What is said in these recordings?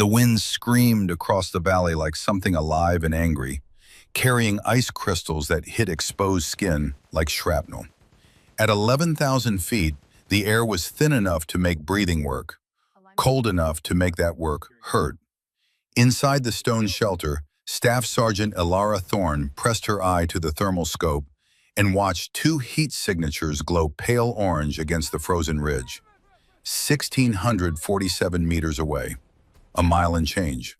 The wind screamed across the valley like something alive and angry, carrying ice crystals that hit exposed skin like shrapnel. At 11,000 feet, the air was thin enough to make breathing work, cold enough to make that work hurt. Inside the stone shelter, Staff Sergeant Elara Thorne pressed her eye to the thermal scope and watched two heat signatures glow pale orange against the frozen ridge, 1,647 meters away, a mile and change.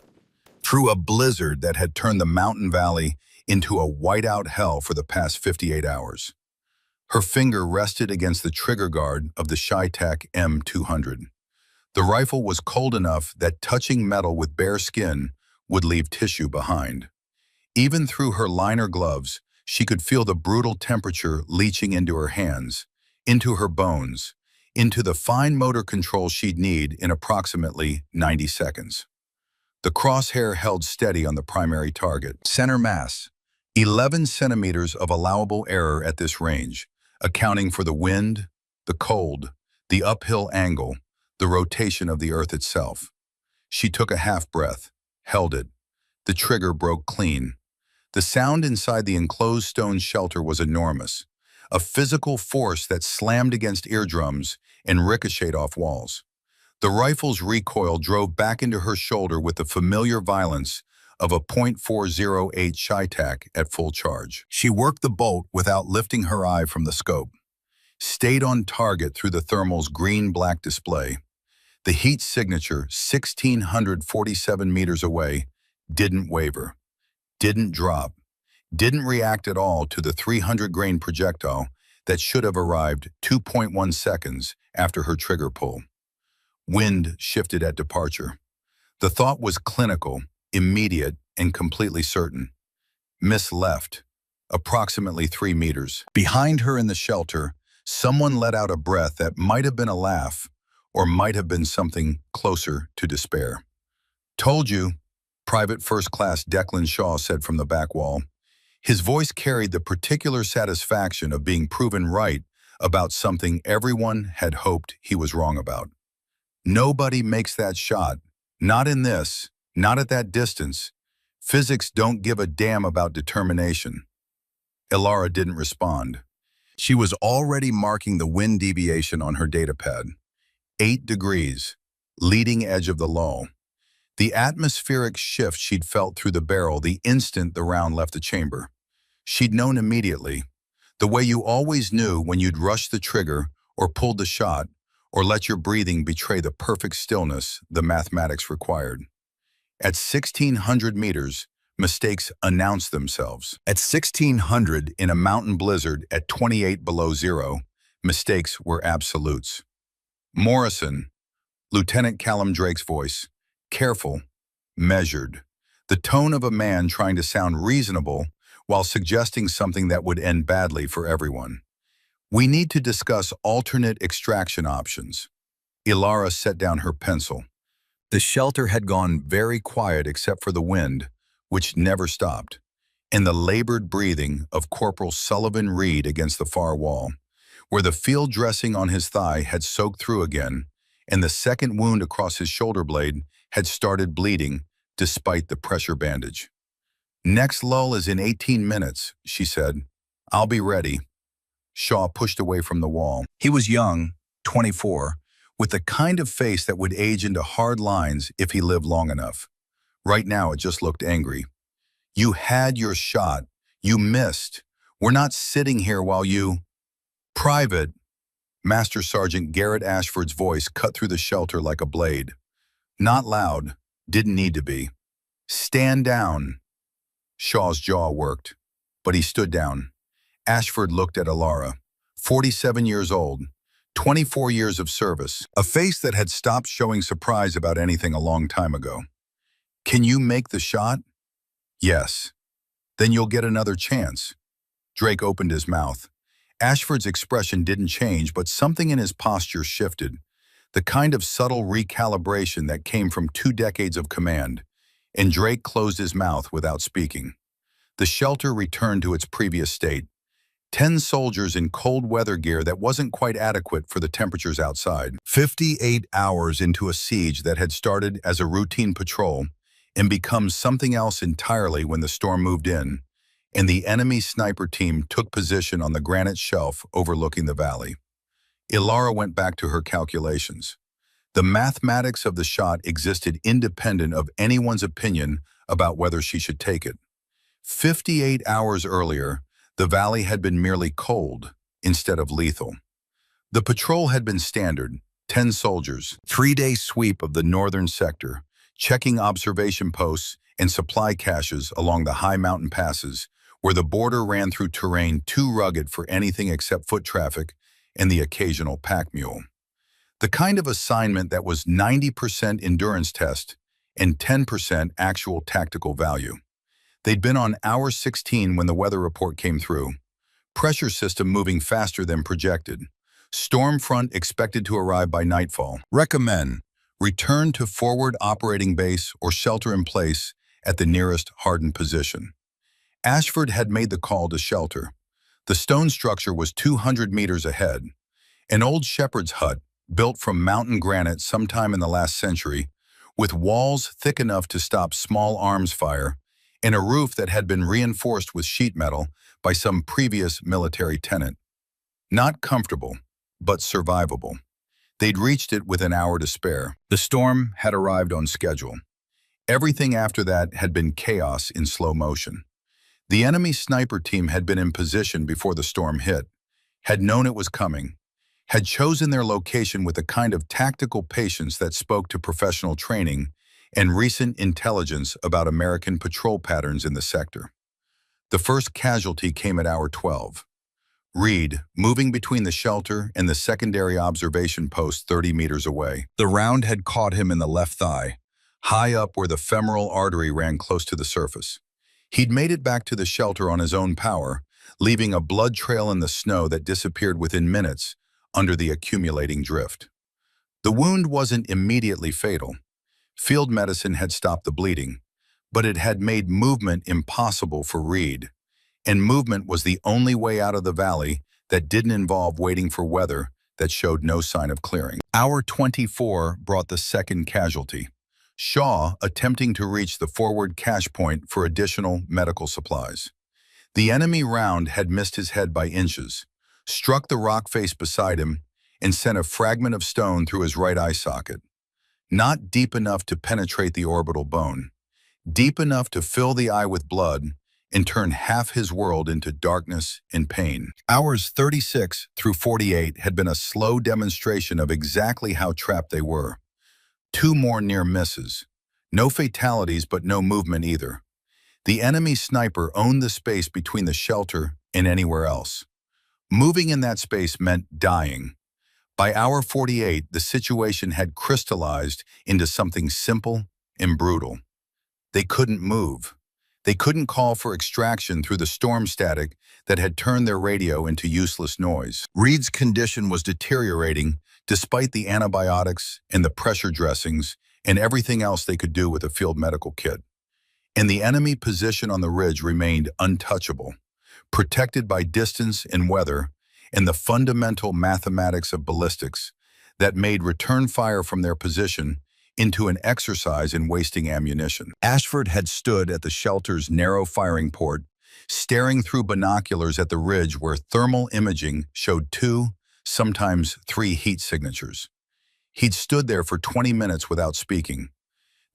Through a blizzard that had turned the mountain valley into a whiteout hell for the past 58 hours. Her finger rested against the trigger guard of the Shytac M200. The rifle was cold enough that touching metal with bare skin would leave tissue behind. Even through her liner gloves, she could feel the brutal temperature leaching into her hands, into her bones, into the fine motor control she'd need in approximately 90 seconds. The crosshair held steady on the primary target. Center mass, 11 centimeters of allowable error at this range, accounting for the wind, the cold, the uphill angle, the rotation of the Earth itself. She took a half breath, held it. The trigger broke clean. The sound inside the enclosed stone shelter was enormous, a physical force that slammed against eardrums and ricocheted off walls. The rifle's recoil drove back into her shoulder with the familiar violence of a .408 Shytac at full charge. She worked the bolt without lifting her eye from the scope, stayed on target through the thermal's green-black display. The heat signature, 1,647 meters away, didn't waver, didn't drop, didn't react at all to the 300-grain projectile that should have arrived 2.1 seconds after her trigger pull. Wind shifted at departure. The thought was clinical, immediate, and completely certain. Miss left, approximately 3 meters. Behind her in the shelter, someone let out a breath that might have been a laugh, or might have been something closer to despair. "Told you," Private First Class Declan Shaw said from the back wall. His voice carried the particular satisfaction of being proven right about something everyone had hoped he was wrong about. "Nobody makes that shot. Not in this, not at that distance. Physics don't give a damn about determination." Elara didn't respond. She was already marking the wind deviation on her datapad. 8 degrees, leading edge of the lull. The atmospheric shift she'd felt through the barrel the instant the round left the chamber. She'd known immediately, the way you always knew when you'd rushed the trigger or pulled the shot or let your breathing betray the perfect stillness the mathematics required. At 1,600 meters, mistakes announced themselves. At 1,600 in a mountain blizzard at 28 below zero, mistakes were absolutes. "Morrison," Lieutenant Callum Drake's voice, careful, measured, the tone of a man trying to sound reasonable while suggesting something that would end badly for everyone. "We need to discuss alternate extraction options." Elara set down her pencil. The shelter had gone very quiet except for the wind, which never stopped, and the labored breathing of Corporal Sullivan Reed against the far wall, where the field dressing on his thigh had soaked through again, and the second wound across his shoulder blade had started bleeding despite the pressure bandage. "Next lull is in 18 minutes, she said. "I'll be ready." Shaw pushed away from the wall. He was young, 24, with the kind of face that would age into hard lines if he lived long enough. Right now, it just looked angry. "You had your shot. You missed. We're not sitting here while you—" "Private," Master Sergeant Garrett Ashford's voice cut through the shelter like a blade. Not loud, didn't need to be. "Stand down." Shaw's jaw worked, but he stood down. Ashford looked at Elara, 47 years old, 24 years of service, a face that had stopped showing surprise about anything a long time ago. "Can you make the shot?" "Yes." "Then you'll get another chance." Drake opened his mouth. Ashford's expression didn't change, but something in his posture shifted, the kind of subtle recalibration that came from 2 decades of command, and Drake closed his mouth without speaking. The shelter returned to its previous state, 10 soldiers in cold weather gear that wasn't quite adequate for the temperatures outside. 58 hours into a siege that had started as a routine patrol and become something else entirely when the storm moved in, and the enemy sniper team took position on the granite shelf overlooking the valley. Ilara went back to her calculations. The mathematics of the shot existed independent of anyone's opinion about whether she should take it. 58 hours earlier, the valley had been merely cold instead of lethal. The patrol had been standard, 10 soldiers, 3-day sweep of the northern sector, checking observation posts and supply caches along the high mountain passes where the border ran through terrain too rugged for anything except foot traffic and the occasional pack mule. The kind of assignment that was 90% endurance test and 10% actual tactical value. They'd been on hour 16 when the weather report came through. Pressure system moving faster than projected. Storm front expected to arrive by nightfall. Recommend return to forward operating base or shelter in place at the nearest hardened position. Ashford had made the call to shelter. The stone structure was 200 meters ahead. An old shepherd's hut, built from mountain granite sometime in the last century, with walls thick enough to stop small arms fire, and a roof that had been reinforced with sheet metal by some previous military tenant. Not comfortable, but survivable. They'd reached it with an hour to spare. The storm had arrived on schedule. Everything after that had been chaos in slow motion. The enemy sniper team had been in position before the storm hit, had known it was coming, had chosen their location with a kind of tactical patience that spoke to professional training and recent intelligence about American patrol patterns in the sector. The first casualty came at hour 12. Reed, moving between the shelter and the secondary observation post 30 meters away. The round had caught him in the left thigh, high up where the femoral artery ran close to the surface. He'd made it back to the shelter on his own power, leaving a blood trail in the snow that disappeared within minutes under the accumulating drift. The wound wasn't immediately fatal. Field medicine had stopped the bleeding, but it had made movement impossible for Reed, and movement was the only way out of the valley that didn't involve waiting for weather that showed no sign of clearing. Hour 24 brought the second casualty. Shaw attempting to reach the forward cache point for additional medical supplies. The enemy round had missed his head by inches, struck the rock face beside him, and sent a fragment of stone through his right eye socket. Not deep enough to penetrate the orbital bone, deep enough to fill the eye with blood and turn half his world into darkness and pain. Hours 36 through 48 had been a slow demonstration of exactly how trapped they were. 2 more near misses. No fatalities, but no movement either. The enemy sniper owned the space between the shelter and anywhere else. Moving in that space meant dying. By hour 48, the situation had crystallized into something simple and brutal. They couldn't move. They couldn't call for extraction through the storm static that had turned their radio into useless noise. Reed's condition was deteriorating despite the antibiotics and the pressure dressings and everything else they could do with a field medical kit. And the enemy position on the ridge remained untouchable, protected by distance and weather and the fundamental mathematics of ballistics that made return fire from their position into an exercise in wasting ammunition. Ashford had stood at the shelter's narrow firing port, staring through binoculars at the ridge where thermal imaging showed 2, sometimes 3 heat signatures. He'd stood there for 20 minutes without speaking.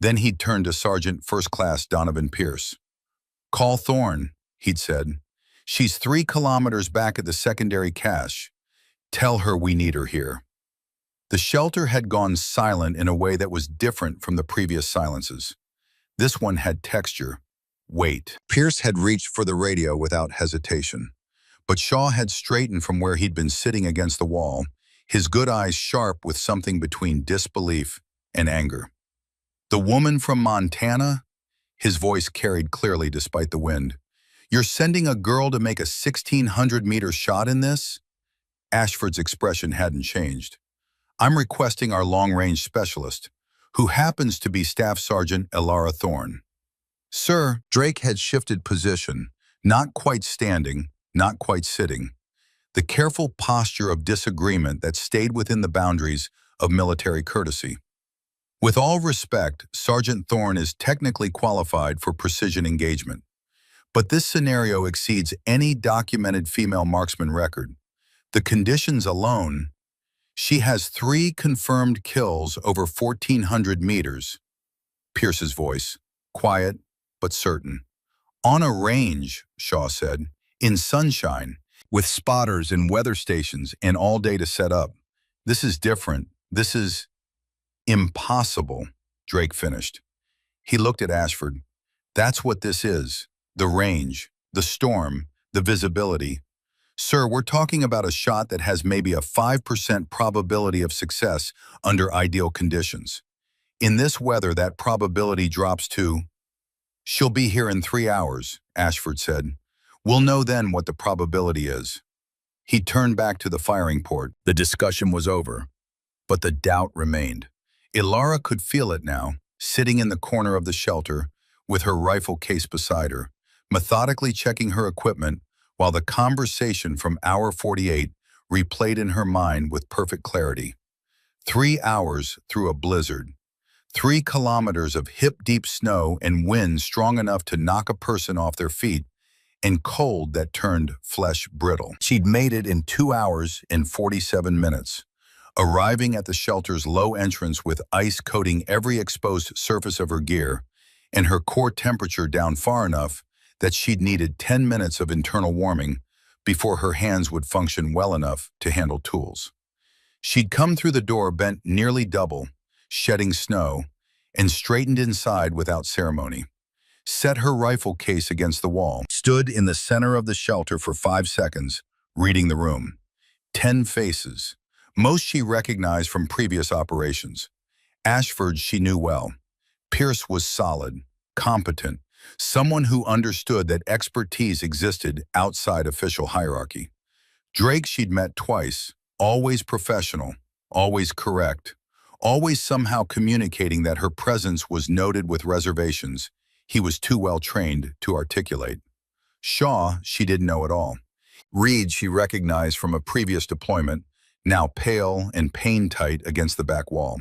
Then he'd turned to Sergeant First Class Donovan Pierce. "Call Thorne," he'd said. "She's 3 kilometers back at the secondary cache. Tell her we need her here." The shelter had gone silent in a way that was different from the previous silences. This one had texture, weight. Pierce had reached for the radio without hesitation, but Shaw had straightened from where he'd been sitting against the wall, his good eyes sharp with something between disbelief and anger. "The woman from Montana?" His voice carried clearly despite the wind. "You're sending a girl to make a 1,600-meter shot in this?" Ashford's expression hadn't changed. "I'm requesting our long-range specialist, who happens to be Staff Sergeant Ilara Thorne." "Sir," Drake had shifted position, not quite standing, not quite sitting. The careful posture of disagreement that stayed within the boundaries of military courtesy. With all respect, Sergeant Thorne is technically qualified for precision engagement. But this scenario exceeds any documented female marksman record. The conditions alone, she has 3 confirmed kills over 1,400 meters. Pierce's voice, quiet but certain. On a range, Shaw said, in sunshine, with spotters and weather stations and all day to set up. This is different. This is impossible, Drake finished. He looked at Ashford. That's what this is. The range, the storm, the visibility. Sir, we're talking about a shot that has maybe a 5% probability of success under ideal conditions. In this weather, that probability drops to... She'll be here in 3 hours, Ashford said. We'll know then what the probability is. He turned back to the firing port. The discussion was over, but the doubt remained. Ilara could feel it now, sitting in the corner of the shelter, with her rifle case beside her, methodically checking her equipment while the conversation from hour 48 replayed in her mind with perfect clarity. 3 hours through a blizzard. 3 kilometers of hip-deep snow and wind strong enough to knock a person off their feet, and cold that turned flesh brittle. She'd made it in 2 hours and 47 minutes, arriving at the shelter's low entrance with ice coating every exposed surface of her gear, and her core temperature down far enough that she'd needed 10 minutes of internal warming before her hands would function well enough to handle tools. She'd come through the door bent nearly double, shedding snow, and straightened inside without ceremony. Set her rifle case against the wall, stood in the center of the shelter for 5 seconds, reading the room. 10 faces, most she recognized from previous operations. Ashford she knew well. Pierce was solid, competent, someone who understood that expertise existed outside official hierarchy. Drake she'd met twice, always professional, always correct, always somehow communicating that her presence was noted with reservations he was too well trained to articulate. Shaw she didn't know at all. Reed she recognized from a previous deployment, now pale and pain-tight against the back wall.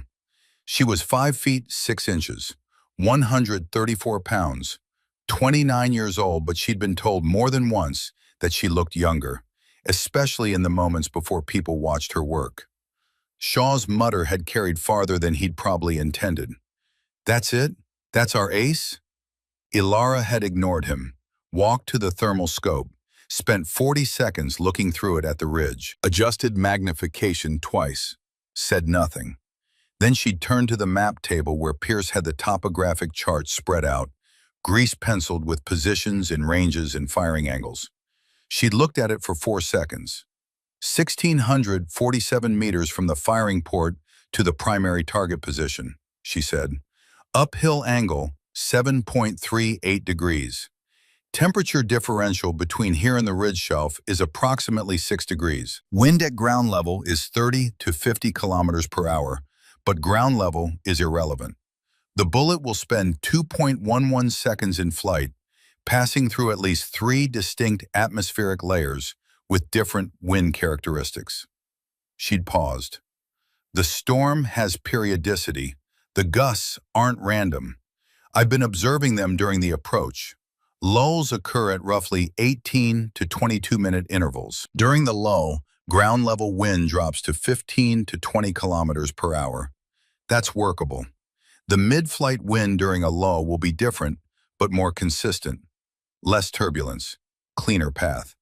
She was 5 feet 6 inches, 134 pounds, 29 years old, but she'd been told more than once that she looked younger, especially in the moments before people watched her work. Shaw's mutter had carried farther than he'd probably intended. That's it? That's our ace? Ilara had ignored him, walked to the thermal scope, spent 40 seconds looking through it at the ridge, adjusted magnification twice, said nothing. Then she'd turned to the map table where Pierce had the topographic chart spread out, grease-penciled with positions and ranges and firing angles. She'd looked at it for 4 seconds. 1,647 meters from the firing port to the primary target position, she said. Uphill angle, 7.38 degrees. Temperature differential between here and the ridge shelf is approximately 6 degrees. Wind at ground level is 30 to 50 kilometers per hour, but ground level is irrelevant. The bullet will spend 2.11 seconds in flight, passing through at least 3 distinct atmospheric layers with different wind characteristics. She'd paused. The storm has periodicity. The gusts aren't random. I've been observing them during the approach. Lulls occur at roughly 18 to 22-minute intervals. During the lull, ground-level wind drops to 15 to 20 kilometers per hour. That's workable. The mid-flight wind during a lull will be different, but more consistent. Less turbulence, cleaner path.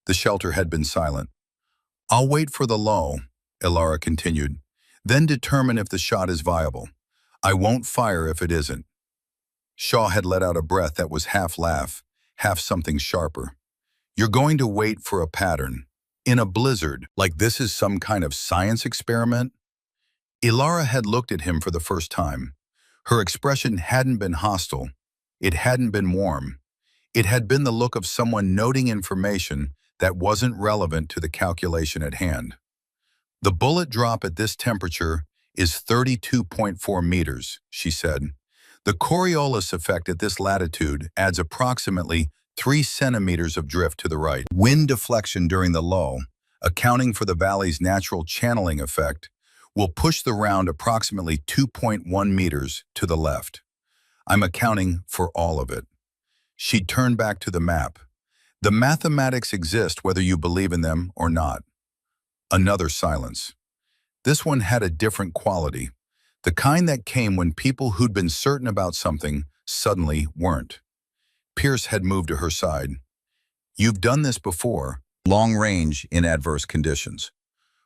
The shelter had been silent. I'll wait for the lull, Ilara continued, then determine if the shot is viable. I won't fire if it isn't. Shaw had let out a breath that was half laugh, half something sharper. You're going to wait for a pattern. In a blizzard, like this is some kind of science experiment? Ilara had looked at him for the first time. Her expression hadn't been hostile. It hadn't been warm. It had been the look of someone noting information that wasn't relevant to the calculation at hand. The bullet drop at this temperature is 32.4 meters, she said. The Coriolis effect at this latitude adds approximately 3 centimeters of drift to the right. Wind deflection during the lull, accounting for the valley's natural channeling effect, will push the round approximately 2.1 meters to the left. I'm accounting for all of it. She turned back to the map. The mathematics exist whether you believe in them or not. Another silence. This one had a different quality, the kind that came when people who'd been certain about something suddenly weren't. Pierce had moved to her side. You've done this before. Long range in adverse conditions.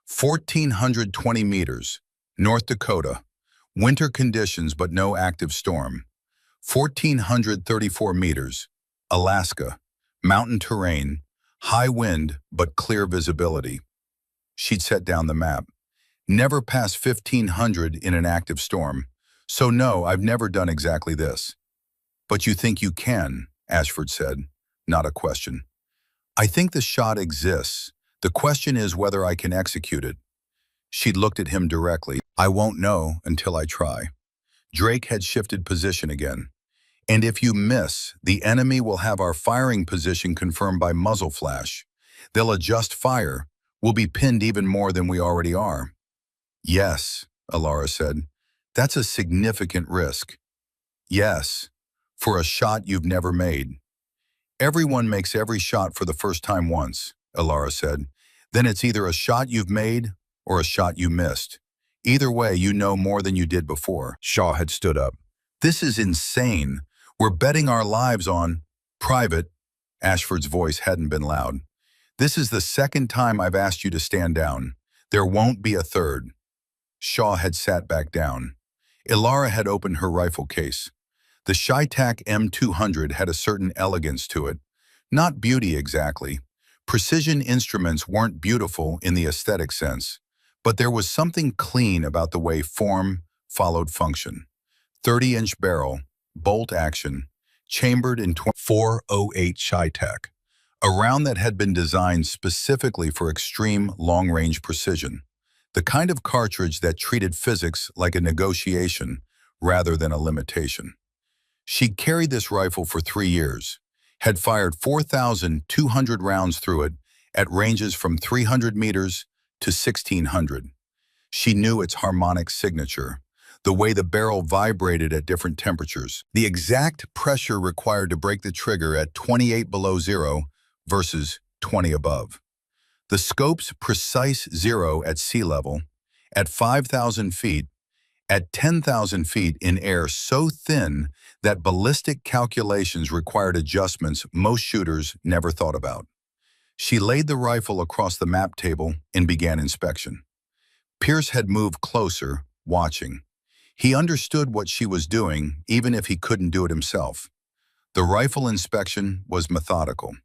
1,420 meters, North Dakota. Winter conditions but no active storm. 1,434 meters, Alaska. Mountain terrain, high wind but clear visibility. She'd set down the map. Never past 1,500 in an active storm. So no, I've never done exactly this. But you think you can, Ashford said, not a question. I think the shot exists. The question is whether I can execute it. She looked at him directly. I won't know until I try. Drake had shifted position again. And if you miss, the enemy will have our firing position confirmed by muzzle flash. They'll adjust fire. We'll be pinned even more than we already are. Yes, Alara said. That's a significant risk. Yes, for a shot you've never made. Everyone makes every shot for the first time once, Alara said. Then it's either a shot you've made or a shot you missed. Either way, you know more than you did before. Shaw had stood up. This is insane. We're betting our lives on private. Ashford's voice hadn't been loud. This is the second time I've asked you to stand down. There won't be a third. Shaw had sat back down. Ilara had opened her rifle case. The Shytac M200 had a certain elegance to it. Not beauty exactly. Precision instruments weren't beautiful in the aesthetic sense, but there was something clean about the way form followed function. 30-inch barrel, bolt action, chambered in 408 Shytac, a round that had been designed specifically for extreme long-range precision, the kind of cartridge that treated physics like a negotiation rather than a limitation. She'd carried this rifle for 3 years, had fired 4,200 rounds through it at ranges from 300 meters to 1,600. She knew its harmonic signature, the way the barrel vibrated at different temperatures, the exact pressure required to break the trigger at 28 below zero versus 20 above. The scope's precise zero at sea level, at 5,000 feet, at 10,000 feet in air so thin that ballistic calculations required adjustments most shooters never thought about. She laid the rifle across the map table and began inspection. Pierce had moved closer, watching. He understood what she was doing, even if he couldn't do it himself. The rifle inspection was methodical.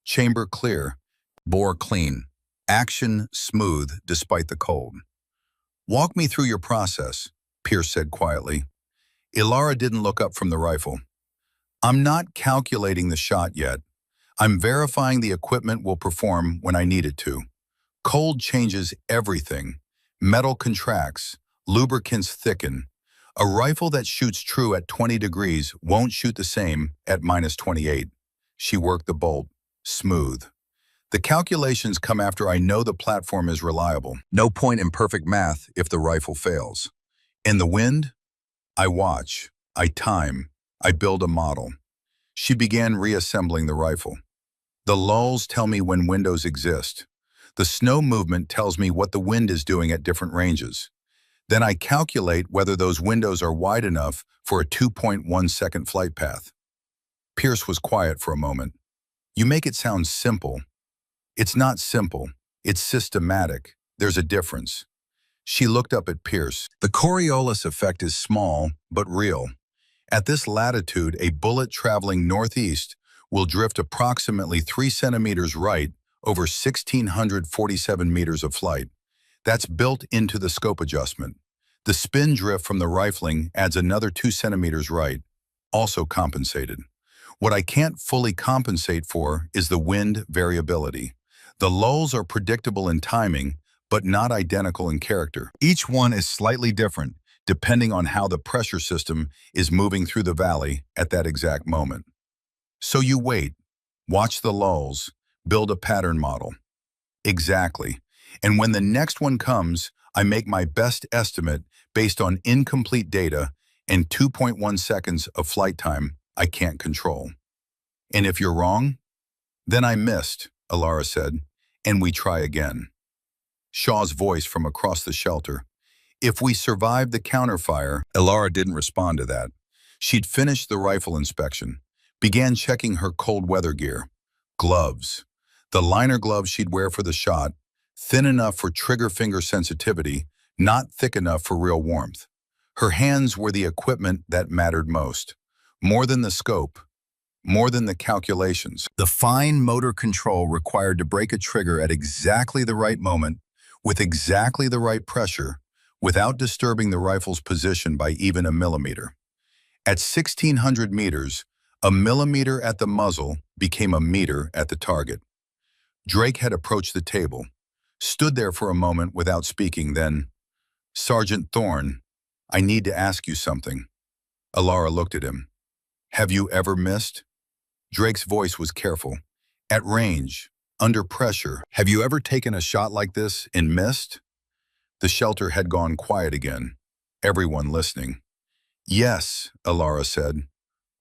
Chamber clear, bore clean, action smooth despite the cold. Walk me through your process, Pierce said quietly. Ilara didn't look up from the rifle. I'm not calculating the shot yet. I'm verifying the equipment will perform when I need it to. Cold changes everything. Metal contracts, lubricants thicken. A rifle that shoots true at 20 degrees won't shoot the same at -28. She worked the bolt. Smooth. The calculations come after I know the platform is reliable. No point in perfect math if the rifle fails. In the wind, I watch, I time, I build a model. She began reassembling the rifle. The lulls tell me when windows exist. The snow movement tells me what the wind is doing at different ranges. Then I calculate whether those windows are wide enough for a 2.1-second flight path. Pierce was quiet for a moment. You make it sound simple. It's not simple. It's systematic. There's a difference. She looked up at Pierce. The Coriolis effect is small, but real. At this latitude, a bullet traveling northeast will drift approximately 3 centimeters right over 1,647 meters of flight. That's built into the scope adjustment. The spin drift from the rifling adds another 2 centimeters right, also compensated. What I can't fully compensate for is the wind variability. The lulls are predictable in timing, but not identical in character. Each one is slightly different, depending on how the pressure system is moving through the valley at that exact moment. So you wait, Watch the lulls. Build a pattern model. Exactly. And when the next one comes, I make my best estimate based on incomplete data and 2.1 seconds of flight time I can't control. And if you're wrong, then I missed, Alara said, and we try again. Shaw's voice from across the shelter. If we survived the counterfire, Alara didn't respond to that. She'd finished the rifle inspection, began checking her cold weather gear. Gloves. The liner gloves she'd wear for the shot, thin enough for trigger finger sensitivity, not thick enough for real warmth. Her hands were the equipment that mattered most. More than the scope, more than the calculations. The fine motor control required to break a trigger at exactly the right moment, with exactly the right pressure, without disturbing the rifle's position by even a millimeter. At 1,600 meters, a millimeter at the muzzle became a meter at the target. Drake had approached the table, stood there for a moment without speaking, then, "Sergeant Thorne, I need to ask you something." Alara looked at him. "Have you ever missed?" Drake's voice was careful. "At range, under pressure, have you ever taken a shot like this and missed?" The shelter had gone quiet again, everyone listening. "Yes," Alara said.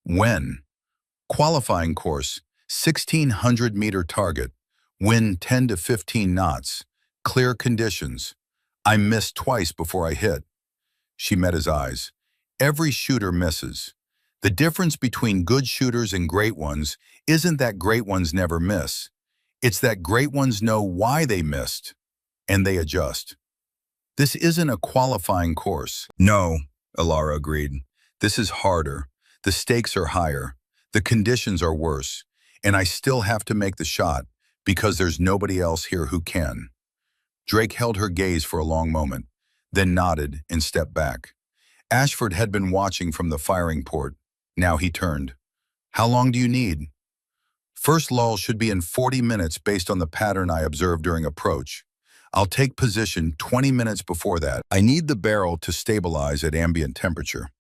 "When?" "Qualifying course, 1,600-meter target, wind 10 to 15 knots, clear conditions. I missed twice before I hit." She met his eyes. "Every shooter misses. The difference between good shooters and great ones isn't that great ones never miss. It's that great ones know why they missed, and they adjust." "This isn't a qualifying course." "No," Alara agreed. "This is harder. The stakes are higher. The conditions are worse. And I still have to make the shot because there's nobody else here who can." Drake held her gaze for a long moment, then nodded and stepped back. Ashford had been watching from the firing port. Now he turned. "How long do you need?" "First lull should be in 40 minutes based on the pattern I observed during approach. I'll take position 20 minutes before that. I need the barrel to stabilize at ambient temperature,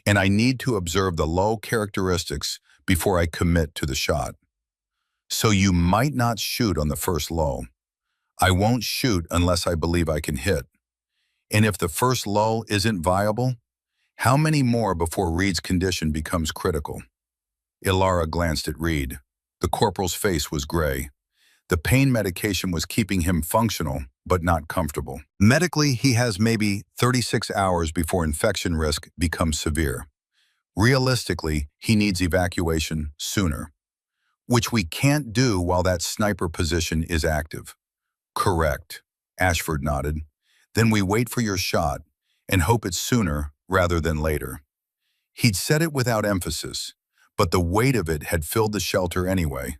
and I need to observe the lull characteristics before I commit to the shot." "So you might not shoot on the first lull." "I won't shoot unless I believe I can hit." "And if the first lull isn't viable, how many more before Reed's condition becomes critical?" Ilara glanced at Reed. The corporal's face was gray. The pain medication was keeping him functional, but not comfortable. Medically, he has maybe 36 hours before infection risk becomes severe. Realistically, he needs evacuation sooner, which we can't do while that sniper position is active. "Correct," Ashford nodded. "Then we wait for your shot and hope it's sooner rather than later." He'd said it without emphasis, but the weight of it had filled the shelter anyway.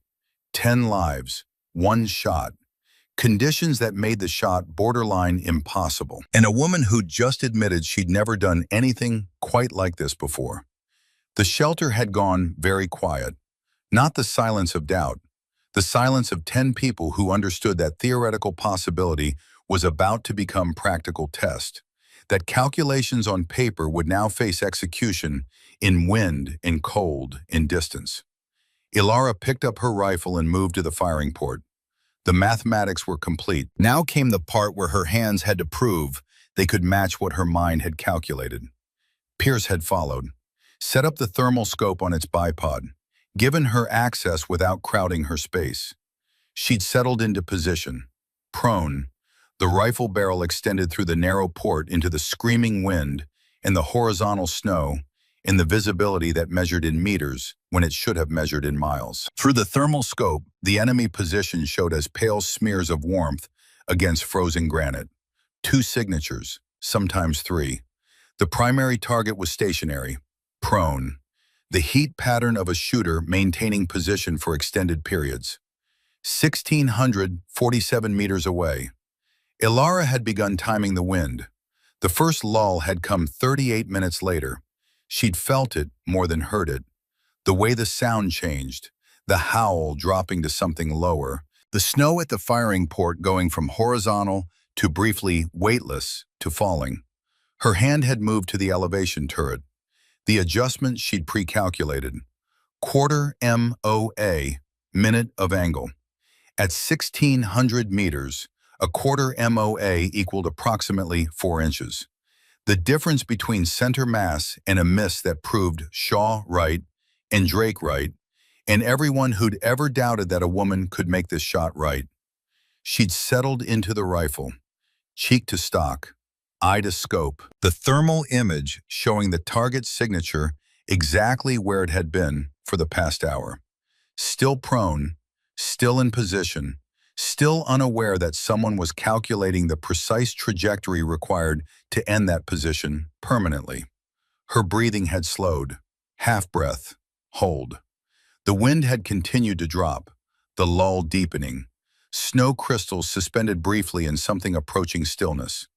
10 lives, one shot. Conditions that made the shot borderline impossible. And a woman who'd just admitted she'd never done anything quite like this before. The shelter had gone very quiet. Not the silence of doubt. The silence of 10 people who understood that theoretical possibility was about to become practical test. That calculations on paper would now face execution in wind, in cold, in distance. Ilara picked up her rifle and moved to the firing port. The mathematics were complete. Now came the part where her hands had to prove they could match what her mind had calculated. Pierce had followed, set up the thermal scope on its bipod, given her access without crowding her space. She'd settled into position, prone, the rifle barrel extended through the narrow port into the screaming wind and the horizontal snow, in the visibility that measured in meters when it should have measured in miles. Through the thermal scope, the enemy position showed as pale smears of warmth against frozen granite. 2 signatures, sometimes 3. The primary target was stationary, prone, the heat pattern of a shooter maintaining position for extended periods. 1,647 meters away. Ilara had begun timing the wind. The first lull had come 38 minutes later. She'd felt it more than heard it. The way the sound changed, the howl dropping to something lower, the snow at the firing port going from horizontal to briefly weightless to falling. Her hand had moved to the elevation turret. The adjustment she'd pre-calculated. Quarter MOA, minute of angle. At 1,600 meters, a quarter MOA equaled approximately 4 inches. The difference between center mass and a miss that proved Shaw right and Drake right, and everyone who'd ever doubted that a woman could make this shot right. She'd settled into the rifle, cheek to stock, eye to scope, the thermal image showing the target's signature exactly where it had been for the past hour. Still prone, still in position, still unaware that someone was calculating the precise trajectory required to end that position permanently. Her breathing had slowed. Half breath. Hold. The wind had continued to drop, the lull deepening. Snow crystals suspended briefly in something approaching stillness.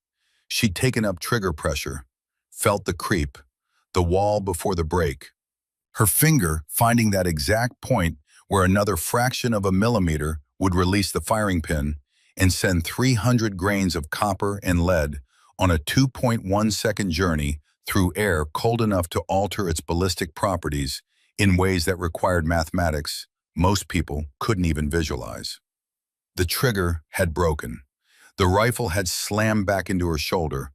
She'd taken up trigger pressure, felt the creep, the wall before the break. Her finger finding that exact point where another fraction of a millimeter would release the firing pin and send 300 grains of copper and lead on a 2.1-second journey through air cold enough to alter its ballistic properties in ways that required mathematics most people couldn't even visualize. The trigger had broken. The rifle had slammed back into her shoulder,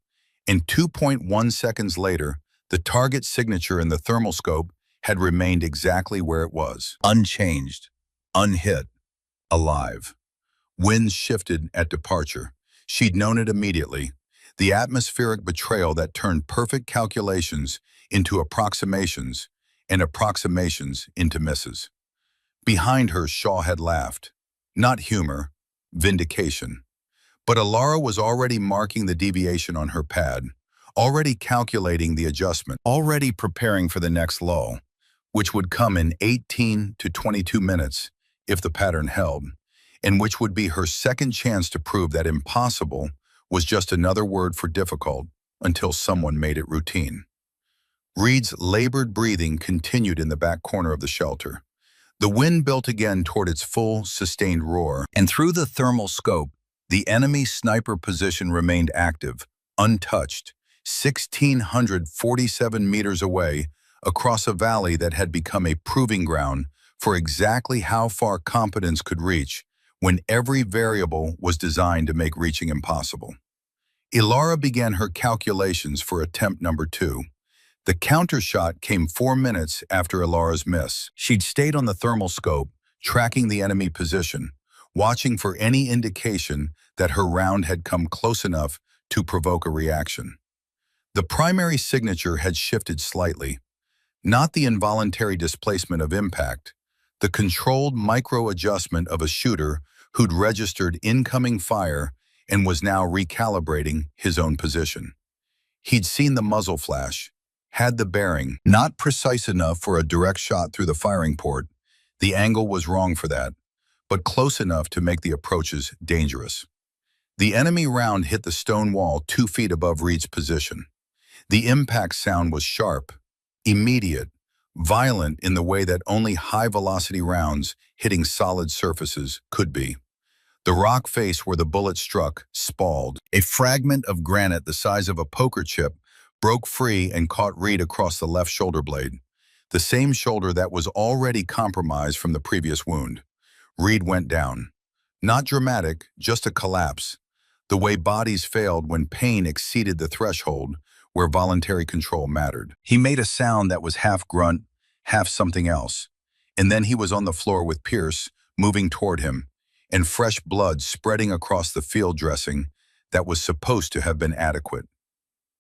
and 2.1 seconds later, the target signature in the thermal scope had remained exactly where it was. Unchanged, unhit, alive. Winds shifted at departure. She'd known it immediately. The atmospheric betrayal that turned perfect calculations into approximations and approximations into misses. Behind her, Shaw had laughed. Not humor, vindication. But Alara was already marking the deviation on her pad, already calculating the adjustment, already preparing for the next lull, which would come in 18 to 22 minutes if the pattern held, and which would be her second chance to prove that impossible was just another word for difficult until someone made it routine. Reed's labored breathing continued in the back corner of the shelter. The wind built again toward its full, sustained roar, and through the thermal scope, the enemy sniper position remained active, untouched, 1,647 meters away, across a valley that had become a proving ground for exactly how far competence could reach when every variable was designed to make reaching impossible. Alara began her calculations for attempt number 2. The counter shot came 4 minutes after Alara's miss. She'd stayed on the thermal scope, tracking the enemy position, watching for any indication that her round had come close enough to provoke a reaction. The primary signature had shifted slightly, not the involuntary displacement of impact, the controlled micro-adjustment of a shooter who'd registered incoming fire and was now recalibrating his own position. He'd seen the muzzle flash, had the bearing, not precise enough for a direct shot through the firing port. The angle was wrong for that, but close enough to make the approaches dangerous. The enemy round hit the stone wall 2 feet above Reed's position. The impact sound was sharp, immediate, violent in the way that only high-velocity rounds hitting solid surfaces could be. The rock face where the bullet struck spalled. A fragment of granite the size of a poker chip broke free and caught Reed across the left shoulder blade, the same shoulder that was already compromised from the previous wound. Reed went down. Not dramatic, just a collapse, the way bodies failed when pain exceeded the threshold where voluntary control mattered. He made a sound that was half grunt, half something else, and then he was on the floor with Pierce moving toward him, and fresh blood spreading across the field dressing that was supposed to have been adequate.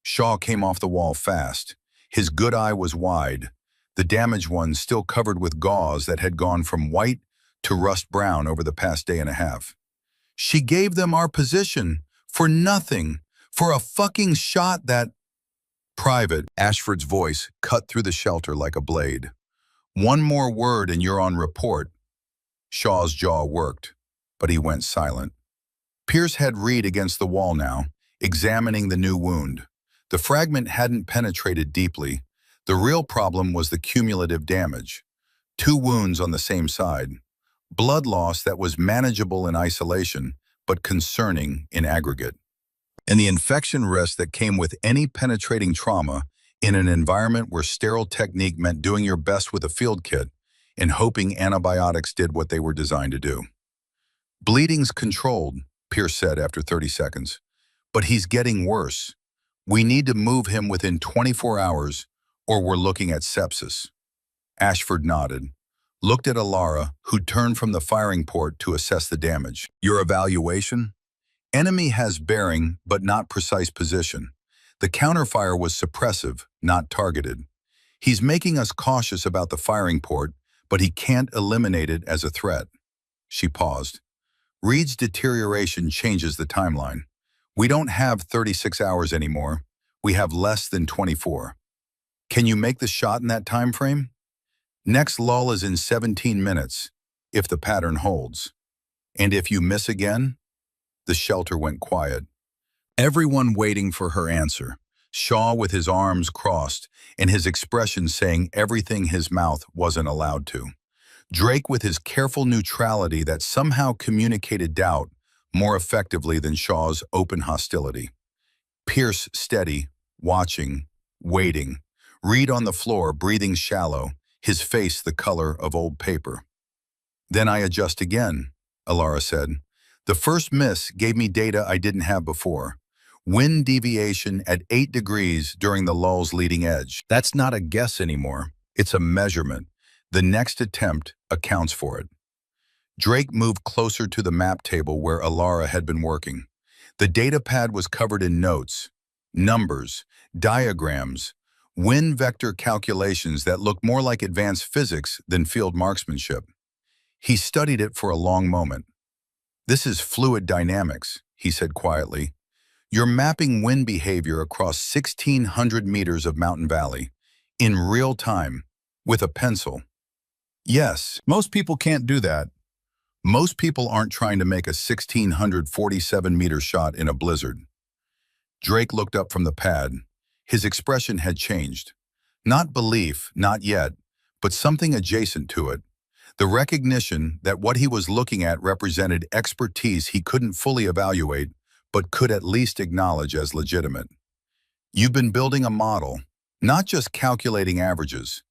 Shaw came off the wall fast. His good eye was wide, the damaged one still covered with gauze that had gone from white to rust brown over the past day and a half. She gave them our position for nothing, for a fucking shot that... Private, Ashford's voice cut through the shelter like a blade. One more word and you're on report. Shaw's jaw worked, but he went silent. Pierce had Reed against the wall now, examining the new wound. The fragment hadn't penetrated deeply. The real problem was the cumulative damage. 2 wounds on the same side. Blood loss that was manageable in isolation, but concerning in aggregate. And the infection risk that came with any penetrating trauma in an environment where sterile technique meant doing your best with a field kit, and hoping antibiotics did what they were designed to do. Bleeding's controlled, Pierce said after 30 seconds, but he's getting worse. We need to move him within 24 hours or we're looking at sepsis. Ashford nodded, looked at Alara, who turned from the firing port to assess the damage. Your evaluation? Enemy has bearing, but not precise position. The counterfire was suppressive, not targeted. He's making us cautious about the firing port, but he can't eliminate it as a threat. She paused. Reed's deterioration changes the timeline. We don't have 36 hours anymore. We have less than 24. Can you make the shot in that time frame? Next lull is in 17 minutes, if the pattern holds. And if you miss again? The shelter went quiet. Everyone waiting for her answer. Shaw with his arms crossed and his expression saying everything his mouth wasn't allowed to. Drake with his careful neutrality that somehow communicated doubt more effectively than Shaw's open hostility. Pierce steady, watching, waiting. Reed on the floor, breathing shallow, his face the color of old paper. Then I adjust again, Alara said. The first miss gave me data I didn't have before. Wind deviation at 8 degrees during the lull's leading edge. That's not a guess anymore. It's a measurement. The next attempt accounts for it. Drake moved closer to the map table where Alara had been working. The data pad was covered in notes, numbers, diagrams, wind vector calculations that looked more like advanced physics than field marksmanship. He studied it for a long moment. This is fluid dynamics, he said quietly. You're mapping wind behavior across 1,600 meters of mountain valley, in real time, with a pencil. Yes, most people can't do that. Most people aren't trying to make a 1,647-meter shot in a blizzard. Drake looked up from the pad. His expression had changed. Not belief, not yet, but something adjacent to it. The recognition that what he was looking at represented expertise he couldn't fully evaluate, but could at least acknowledge as legitimate. You've been building a model, not just calculating averages.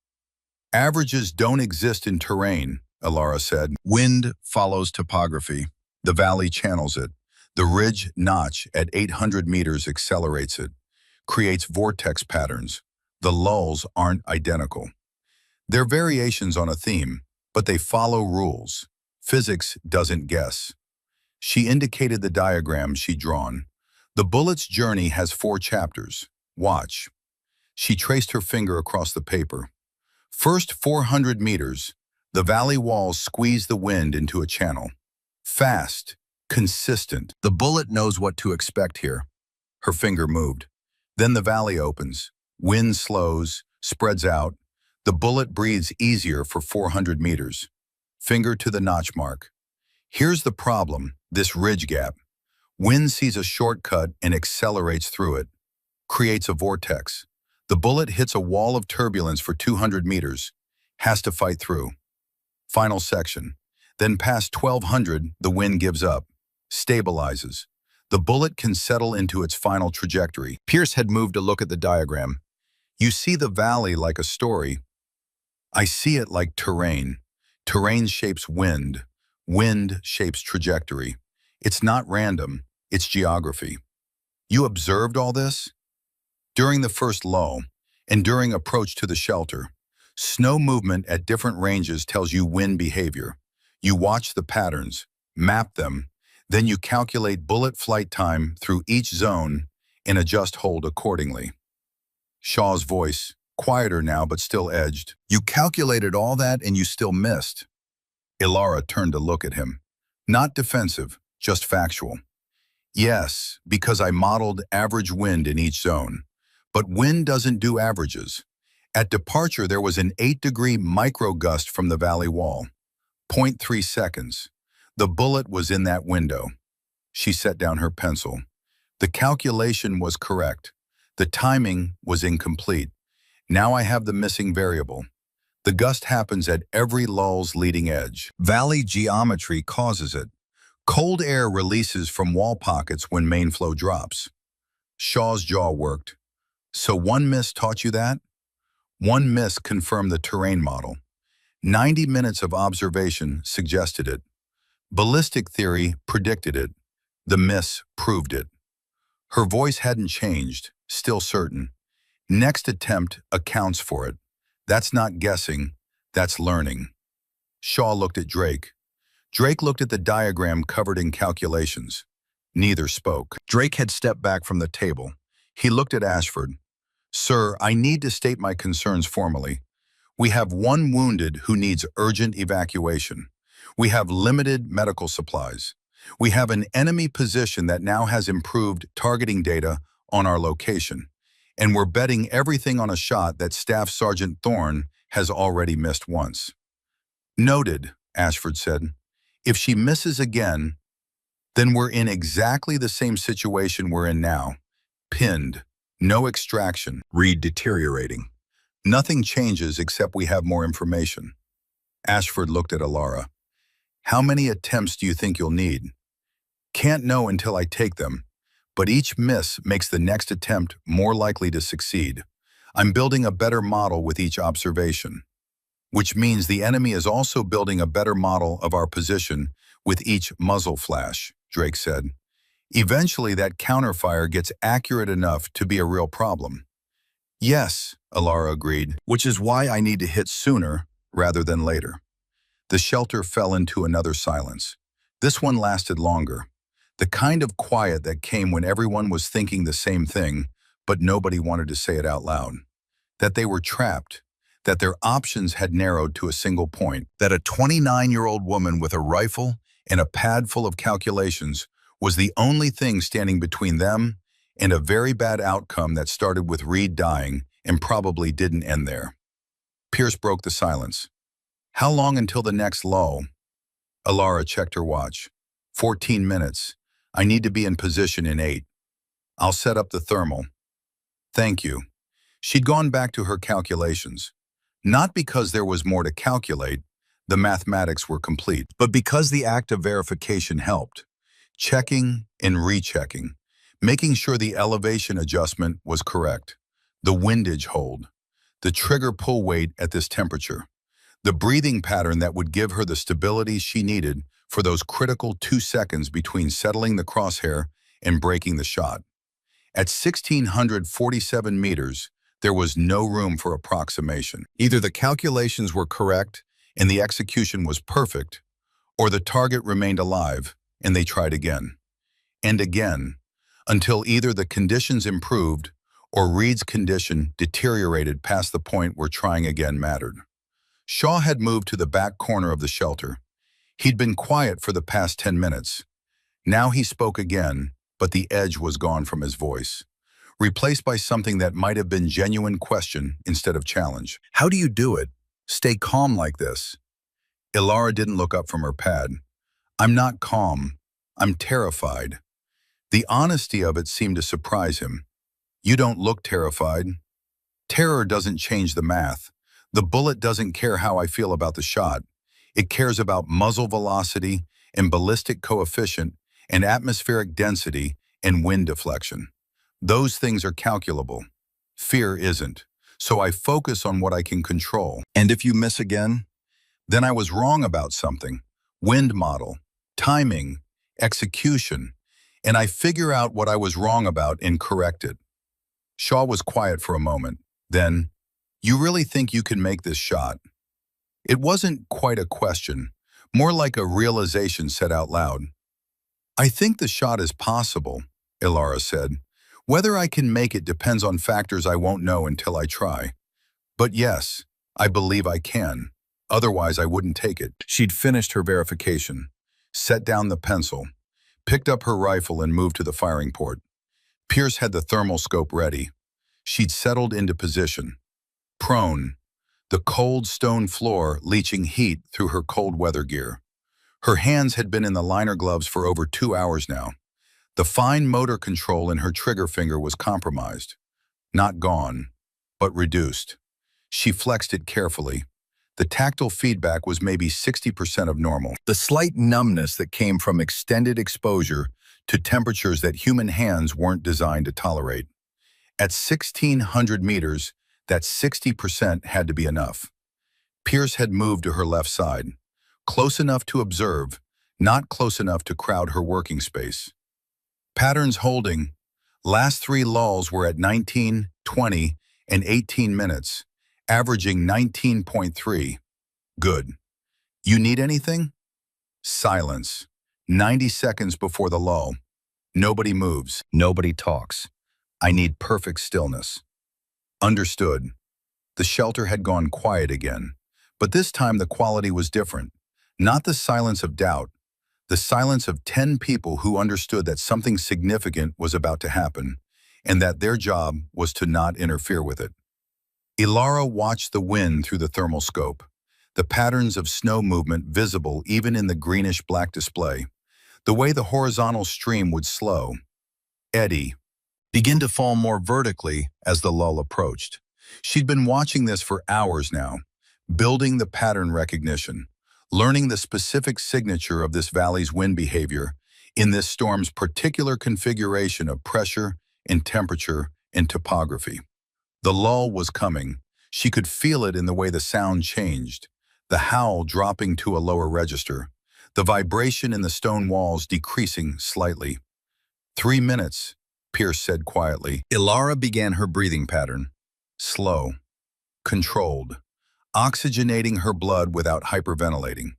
Averages don't exist in terrain, Alara said. Wind follows topography. The valley channels it. The ridge notch at 800 meters accelerates it, creates vortex patterns. The lulls aren't identical. They're variations on a theme, but they follow rules. Physics doesn't guess. She indicated the diagram she'd drawn. The bullet's journey has 4 chapters. Watch. She traced her finger across the paper. First 400 meters, the valley walls squeeze the wind into a channel. Fast, consistent. The bullet knows what to expect here. Her finger moved. Then the valley opens. Wind slows, spreads out. The bullet breathes easier for 400 meters. Finger to the notch mark. Here's the problem, this ridge gap. Wind sees a shortcut and accelerates through it. Creates a vortex. The bullet hits a wall of turbulence for 200 meters. Has to fight through. Final section. Then past 1,200, the wind gives up. Stabilizes. The bullet can settle into its final trajectory. Pierce had moved to look at the diagram. You see the valley like a story. I see it like terrain. Terrain shapes wind. Wind shapes trajectory. It's not random, it's geography. You observed all this? During the first lull, and during approach to the shelter, snow movement at different ranges tells you wind behavior. You watch the patterns, map them, then you calculate bullet flight time through each zone and adjust hold accordingly. Shaw's voice, quieter now but still edged. You calculated all that and you still missed. Alara turned to look at him. Not defensive, just factual. Yes, because I modeled average wind in each zone. But wind doesn't do averages. At departure, there was an 8-degree microgust from the valley wall. 0.3 seconds. The bullet was in that window. She set down her pencil. The calculation was correct. The timing was incomplete. Now I have the missing variable. The gust happens at every lull's leading edge. Valley geometry causes it. Cold air releases from wall pockets when main flow drops. Shaw's jaw worked. So one miss taught you that? One miss confirmed the terrain model. 90 minutes of observation suggested it. Ballistic theory predicted it. The miss proved it. Her voice hadn't changed, still certain. Next attempt accounts for it. That's not guessing, that's learning. Shaw looked at Drake. Drake looked at the diagram covered in calculations. Neither spoke. Drake had stepped back from the table. He looked at Ashford. "Sir, I need to state my concerns formally. We have one wounded who needs urgent evacuation. We have limited medical supplies. We have an enemy position that now has improved targeting data on our location. And we're betting everything on a shot that Staff Sergeant Thorne has already missed once." "Noted," Ashford said. "If she misses again, then we're in exactly the same situation we're in now. Pinned. No extraction. Reed deteriorating. Nothing changes except we have more information." Ashford looked at Alara. "How many attempts do you think you'll need?" "Can't know until I take them, but each miss makes the next attempt more likely to succeed. I'm building a better model with each observation, which means the enemy is also building a better model of our position with each muzzle flash," Drake said. "Eventually that counterfire gets accurate enough to be a real problem." "Yes," Alara agreed, "which is why I need to hit sooner rather than later." The shelter fell into another silence. This one lasted longer. The kind of quiet that came when everyone was thinking the same thing, but nobody wanted to say it out loud. That they were trapped, that their options had narrowed to a single point, that a 29-year-old woman with a rifle and a pad full of calculations was the only thing standing between them and a very bad outcome that started with Reed dying and probably didn't end there. Pierce broke the silence. "How long until the next lull?" Alara checked her watch. 14 minutes. I need to be in position in 8. I'll set up the thermal." "Thank you." She'd gone back to her calculations. Not because there was more to calculate, the mathematics were complete, but because the act of verification helped. Checking and rechecking, making sure the elevation adjustment was correct, the windage hold, the trigger pull weight at this temperature, the breathing pattern that would give her the stability she needed for those critical 2 seconds between settling the crosshair and breaking the shot. At 1,647 meters, there was no room for approximation. Either the calculations were correct and the execution was perfect, or the target remained alive and they tried again. And again, until either the conditions improved or Reed's condition deteriorated past the point where trying again mattered. Shaw had moved to the back corner of the shelter. He'd been quiet for the past 10 minutes. Now he spoke again, but the edge was gone from his voice, replaced by something that might have been genuine question instead of challenge. "How do you do it? Stay calm like this?" Alara didn't look up from her pad. "I'm not calm. I'm terrified." The honesty of it seemed to surprise him. "You don't look terrified." "Terror doesn't change the math. The bullet doesn't care how I feel about the shot. It cares about muzzle velocity and ballistic coefficient and atmospheric density and wind deflection. Those things are calculable. Fear isn't. So I focus on what I can control. And if you miss again, then I was wrong about something. Wind model, timing, execution, and I figure out what I was wrong about and correct it." Shaw was quiet for a moment. Then, "You really think you can make this shot?" It wasn't quite a question, more like a realization said out loud. "I think the shot is possible," Alara said. "Whether I can make it depends on factors I won't know until I try. But yes, I believe I can. Otherwise, I wouldn't take it." She'd finished her verification, set down the pencil, picked up her rifle and moved to the firing port. Pierce had the thermal scope ready. She'd settled into position. Prone, the cold stone floor leaching heat through her cold weather gear. Her hands had been in the liner gloves for over 2 hours now. The fine motor control in her trigger finger was compromised. Not gone, but reduced. She flexed it carefully. The tactile feedback was maybe 60% of normal. The slight numbness that came from extended exposure to temperatures that human hands weren't designed to tolerate. At 1,600 meters, that 60% had to be enough. Pierce had moved to her left side, close enough to observe, not close enough to crowd her working space. Patterns holding. Last three lulls were at 19, 20, and 18 minutes, averaging 19.3. Good. You need anything? Silence. 90 seconds before the lull. Nobody moves. Nobody talks. I need perfect stillness. Understood. The shelter had gone quiet again, but this time the quality was different. Not the silence of doubt, the silence of 10 people who understood that something significant was about to happen, and that their job was to not interfere with it. Ilara watched the wind through the thermal scope, the patterns of snow movement visible even in the greenish-black display, the way the horizontal stream would slow, eddy, begin to fall more vertically as the lull approached. She'd been watching this for hours now, building the pattern recognition, learning the specific signature of this valley's wind behavior in this storm's particular configuration of pressure and temperature and topography. The lull was coming. She could feel it in the way the sound changed, the howl dropping to a lower register, the vibration in the stone walls decreasing slightly. 3 minutes, Pierce said quietly. Ilara began her breathing pattern. Slow, controlled, oxygenating her blood without hyperventilating.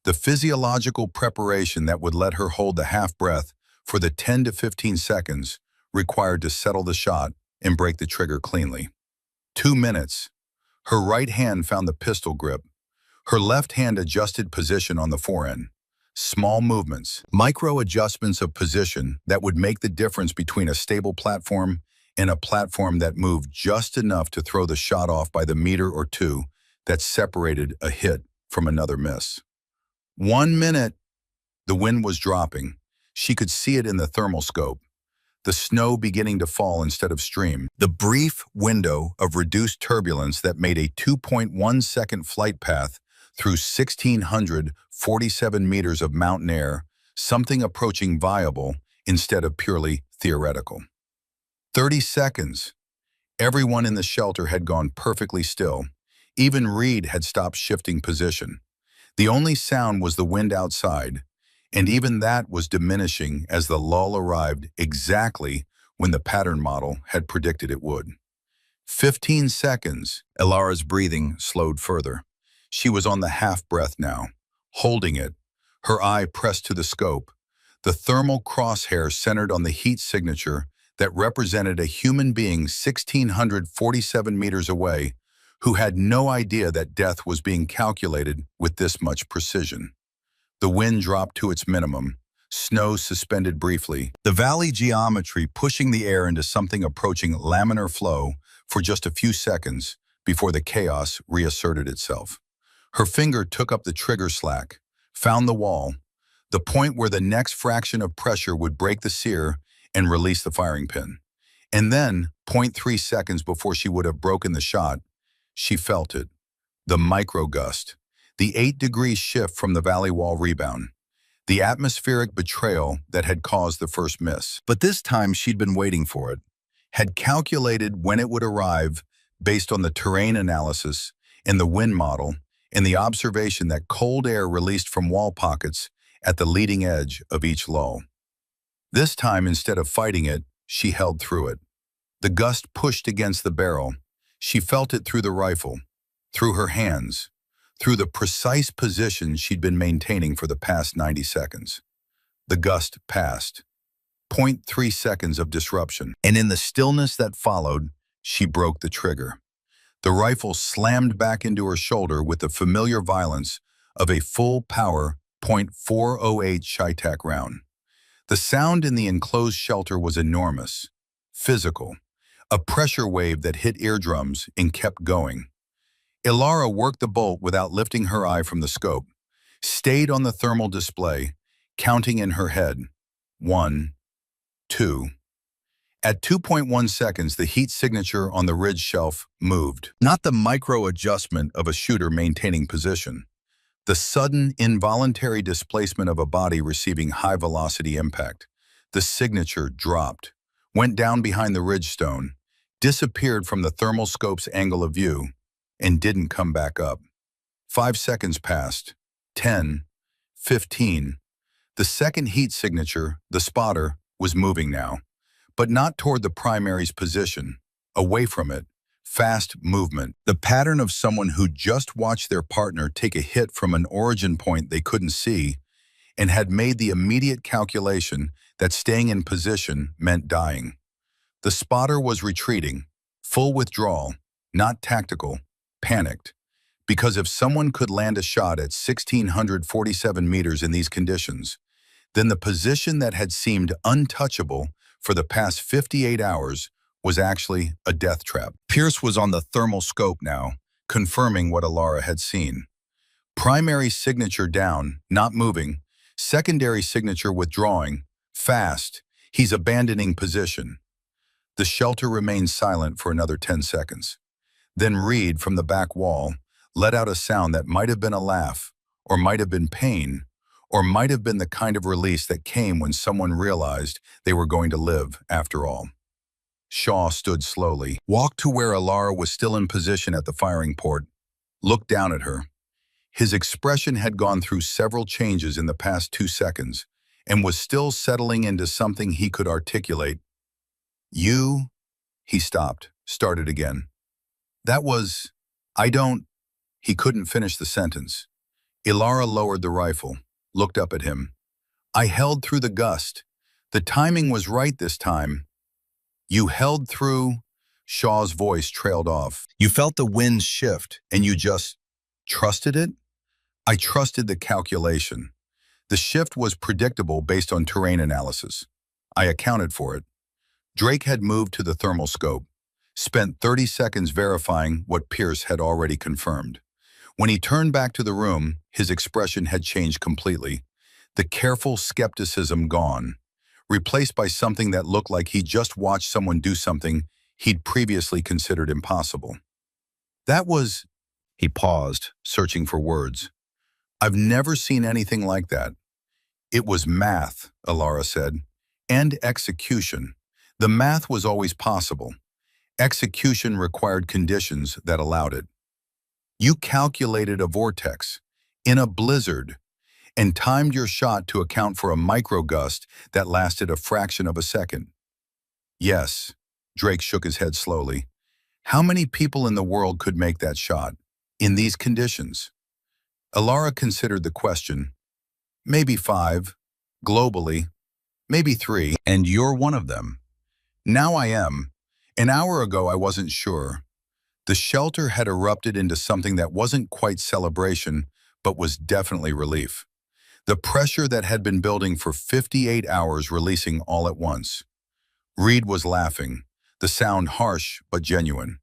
The physiological preparation that would let her hold the half-breath for the 10 to 15 seconds required to settle the shot and break the trigger cleanly. 2 minutes. Her right hand found the pistol grip. Her left hand adjusted position on the forend. Small movements, micro adjustments of position that would make the difference between a stable platform and a platform that moved just enough to throw the shot off by the meter or two that separated a hit from another miss. 1 minute. The wind was dropping. She could see it in the thermal scope. The snow beginning to fall instead of stream. The brief window of reduced turbulence that made a 2.1-second flight path through 1,647 meters of mountain air, something approaching viable instead of purely theoretical. 30 seconds. Everyone in the shelter had gone perfectly still. Even Reed had stopped shifting position. The only sound was the wind outside, and even that was diminishing as the lull arrived exactly when the pattern model had predicted it would. 15 seconds. Ilara's breathing slowed further. She was on the half-breath now, holding it, her eye pressed to the scope, the thermal crosshair centered on the heat signature that represented a human being 1,647 meters away who had no idea that death was being calculated with this much precision. The wind dropped to its minimum, snow suspended briefly, the valley geometry pushing the air into something approaching laminar flow for just a few seconds before the chaos reasserted itself. Her finger took up the trigger slack, found the wall, the point where the next fraction of pressure would break the sear and release the firing pin. And then, 0.3 seconds before she would have broken the shot, she felt it. The microgust, the 8-degree shift from the valley wall rebound, the atmospheric betrayal that had caused the first miss. But this time she'd been waiting for it, had calculated when it would arrive based on the terrain analysis and the wind model, and the observation that cold air released from wall pockets at the leading edge of each lull. This time, instead of fighting it, she held through it. The gust pushed against the barrel. She felt it through the rifle, through her hands, through the precise position she'd been maintaining for the past 90 seconds. The gust passed. 0.3 seconds of disruption, and in the stillness that followed, she broke the trigger. The rifle slammed back into her shoulder with the familiar violence of a full-power .408 Shitak round. The sound in the enclosed shelter was enormous, physical, a pressure wave that hit eardrums and kept going. Ilara worked the bolt without lifting her eye from the scope, stayed on the thermal display, counting in her head. 1, 2. At 2.1 seconds, the heat signature on the ridge shelf moved. Not the micro-adjustment of a shooter maintaining position. The sudden, involuntary displacement of a body receiving high-velocity impact. The signature dropped, went down behind the ridge stone, disappeared from the thermal scope's angle of view, and didn't come back up. 5 seconds passed. 10, 15. The second heat signature, the spotter, was moving now, but not toward the primary's position, away from it. Fast movement. The pattern of someone who just watched their partner take a hit from an origin point they couldn't see and had made the immediate calculation that staying in position meant dying. The spotter was retreating, full withdrawal, not tactical, panicked. Because if someone could land a shot at 1,647 meters in these conditions, then the position that had seemed untouchable for the past 58 hours was actually a death trap. Pierce was on the thermal scope now, confirming what Alara had seen. Primary signature down, not moving. Secondary signature withdrawing, fast. He's abandoning position. The shelter remained silent for another 10 seconds. Then Reed, from the back wall, let out a sound that might have been a laugh, or might have been pain, or might have been the kind of release that came when someone realized they were going to live after all. Shaw stood slowly, walked to where Alara was still in position at the firing port, looked down at her. His expression had gone through several changes in the past 2 seconds and was still settling into something he could articulate. You, he stopped, started again. That was, I don't, he couldn't finish the sentence. Alara lowered the rifle, looked up at him. I held through the gust. The timing was right this time. You held through, Shaw's voice trailed off. You felt the wind shift and you just trusted it? I trusted the calculation. The shift was predictable based on terrain analysis. I accounted for it. Drake had moved to the thermal scope, spent 30 seconds verifying what Pierce had already confirmed. When he turned back to the room, his expression had changed completely. The careful skepticism gone, replaced by something that looked like he just watched someone do something he'd previously considered impossible. That was, he paused, searching for words. I've never seen anything like that. It was math, Alara said, and execution. The math was always possible. Execution required conditions that allowed it. You calculated a vortex, in a blizzard, and timed your shot to account for a microgust that lasted a fraction of a second. Yes, Drake shook his head slowly. How many people in the world could make that shot, in these conditions? Alara considered the question. Maybe 5, globally, maybe 3, and you're one of them. Now I am. An hour ago I wasn't sure. The shelter had erupted into something that wasn't quite celebration, but was definitely relief. The pressure that had been building for 58 hours releasing all at once. Reed was laughing, the sound harsh but genuine.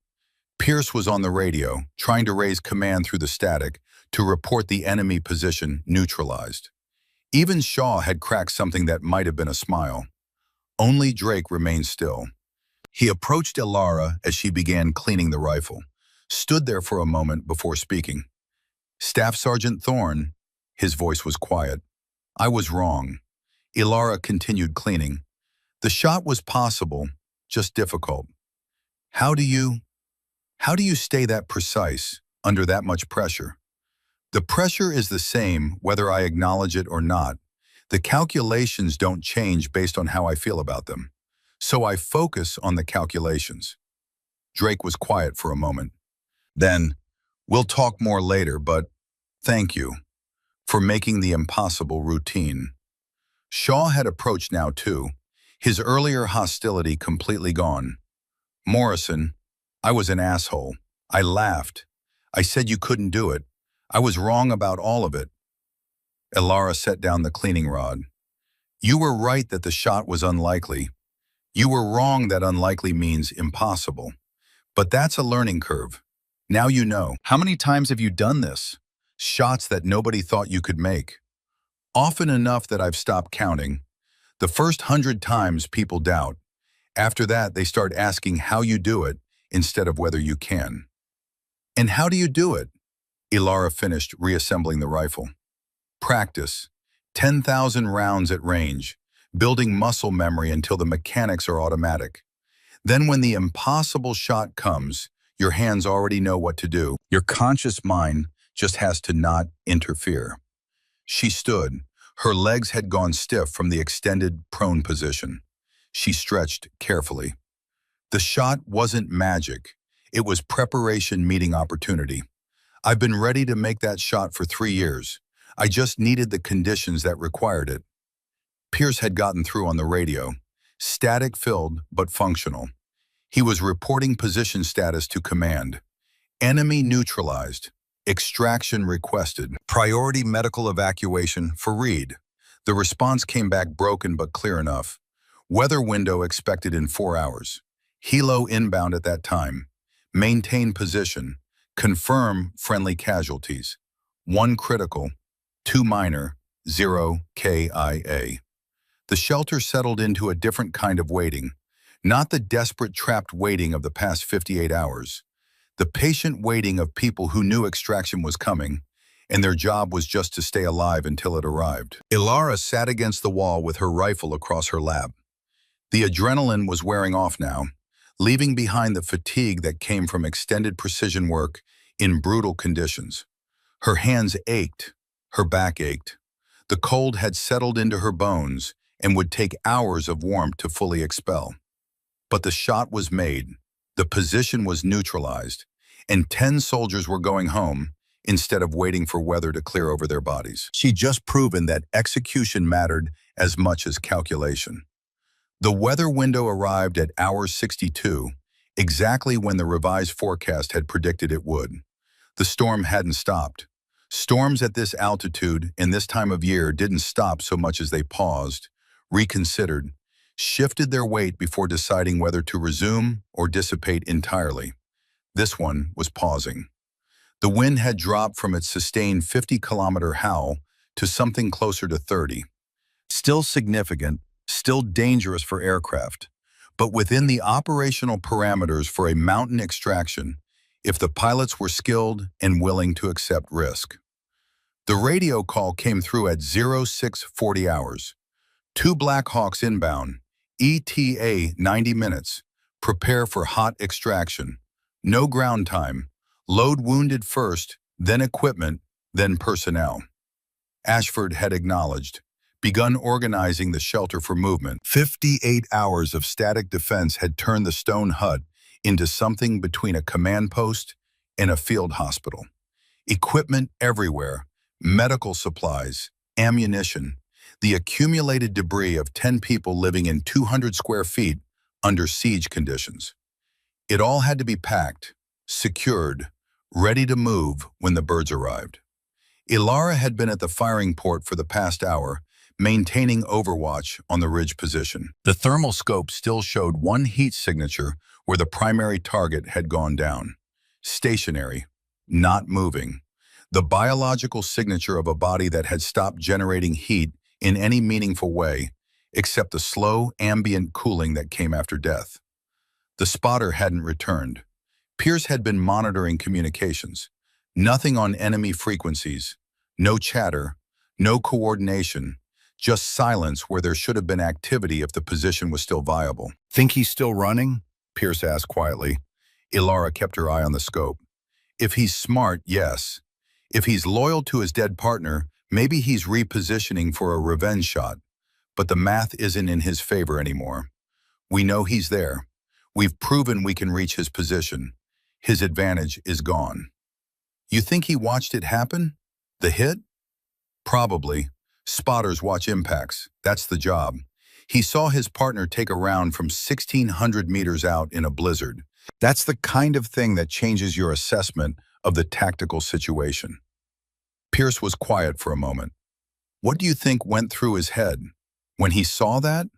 Pierce was on the radio, trying to raise command through the static to report the enemy position neutralized. Even Shaw had cracked something that might have been a smile. Only Drake remained still. He approached Alara as she began cleaning the rifle, stood there for a moment before speaking. Staff Sergeant Thorne, his voice was quiet. I was wrong. Alara continued cleaning. The shot was possible, just difficult. How do you stay that precise under that much pressure? The pressure is the same whether I acknowledge it or not. The calculations don't change based on how I feel about them. So I focus on the calculations. Drake was quiet for a moment. Then, we'll talk more later, but thank you for making the impossible routine. Shaw had approached now too, his earlier hostility completely gone. Morrison, I was an asshole. I laughed. I said you couldn't do it. I was wrong about all of it. Alara set down the cleaning rod. You were right that the shot was unlikely. You were wrong that unlikely means impossible. But that's a learning curve. Now you know. How many times have you done this? Shots that nobody thought you could make. Often enough that I've stopped counting. The first 100 times people doubt. After that, they start asking how you do it instead of whether you can. And how do you do it? Alara finished reassembling the rifle. Practice. 10,000 rounds at range, building muscle memory until the mechanics are automatic. Then when the impossible shot comes, your hands already know what to do. Your conscious mind just has to not interfere. She stood. Her legs had gone stiff from the extended prone position. She stretched carefully. The shot wasn't magic. It was preparation meeting opportunity. I've been ready to make that shot for 3 years. I just needed the conditions that required it. Pierce had gotten through on the radio. Static-filled but functional. He was reporting position status to command. Enemy neutralized. Extraction requested. Priority medical evacuation for Reed. The response came back broken but clear enough. Weather window expected in 4 hours. Helo inbound at that time. Maintain position. Confirm friendly casualties. 1 critical, 2 minor, 0 KIA. The shelter settled into a different kind of waiting. Not the desperate trapped waiting of the past 58 hours. The patient waiting of people who knew extraction was coming, and their job was just to stay alive until it arrived. Ilara sat against the wall with her rifle across her lap. The adrenaline was wearing off now, leaving behind the fatigue that came from extended precision work in brutal conditions. Her hands ached, her back ached. The cold had settled into her bones and would take hours of warmth to fully expel. But the shot was made, the position was neutralized, and 10 soldiers were going home instead of waiting for weather to clear over their bodies. She'd just proven that execution mattered as much as calculation. The weather window arrived at hour 62, exactly when the revised forecast had predicted it would. The storm hadn't stopped. Storms at this altitude and this time of year didn't stop so much as they paused, reconsidered, shifted their weight before deciding whether to resume or dissipate entirely. This one was pausing. The wind had dropped from its sustained 50-kilometer howl to something closer to 30. Still significant, still dangerous for aircraft, but within the operational parameters for a mountain extraction if the pilots were skilled and willing to accept risk. The radio call came through at 0640 hours. 2 Black Hawks inbound, ETA 90 minutes. Prepare for hot extraction. No ground time. Load wounded first, then equipment, then personnel. Ashford had acknowledged, begun organizing the shelter for movement. 58 hours of static defense had turned the stone hut into something between a command post and a field hospital. Equipment everywhere, medical supplies, ammunition, the accumulated debris of 10 people living in 200 square feet under siege conditions. It all had to be packed, secured, ready to move when the birds arrived. Ilara had been at the firing port for the past hour, maintaining overwatch on the ridge position. The thermal scope still showed one heat signature where the primary target had gone down. Stationary, not moving. The biological signature of a body that had stopped generating heat in any meaningful way, except the slow, ambient cooling that came after death. The spotter hadn't returned. Pierce had been monitoring communications. Nothing on enemy frequencies. No chatter. No coordination. Just silence where there should have been activity if the position was still viable. "Think he's still running?" Pierce asked quietly. Ilara kept her eye on the scope. "If he's smart, yes. If he's loyal to his dead partner, maybe he's repositioning for a revenge shot. But the math isn't in his favor anymore. We know he's there. We've proven we can reach his position. His advantage is gone." "You think he watched it happen? The hit?" "Probably. Spotters watch impacts. That's the job. He saw his partner take a round from 1,600 meters out in a blizzard. That's the kind of thing that changes your assessment of the tactical situation." Pierce was quiet for a moment. "What do you think went through his head when he saw that?"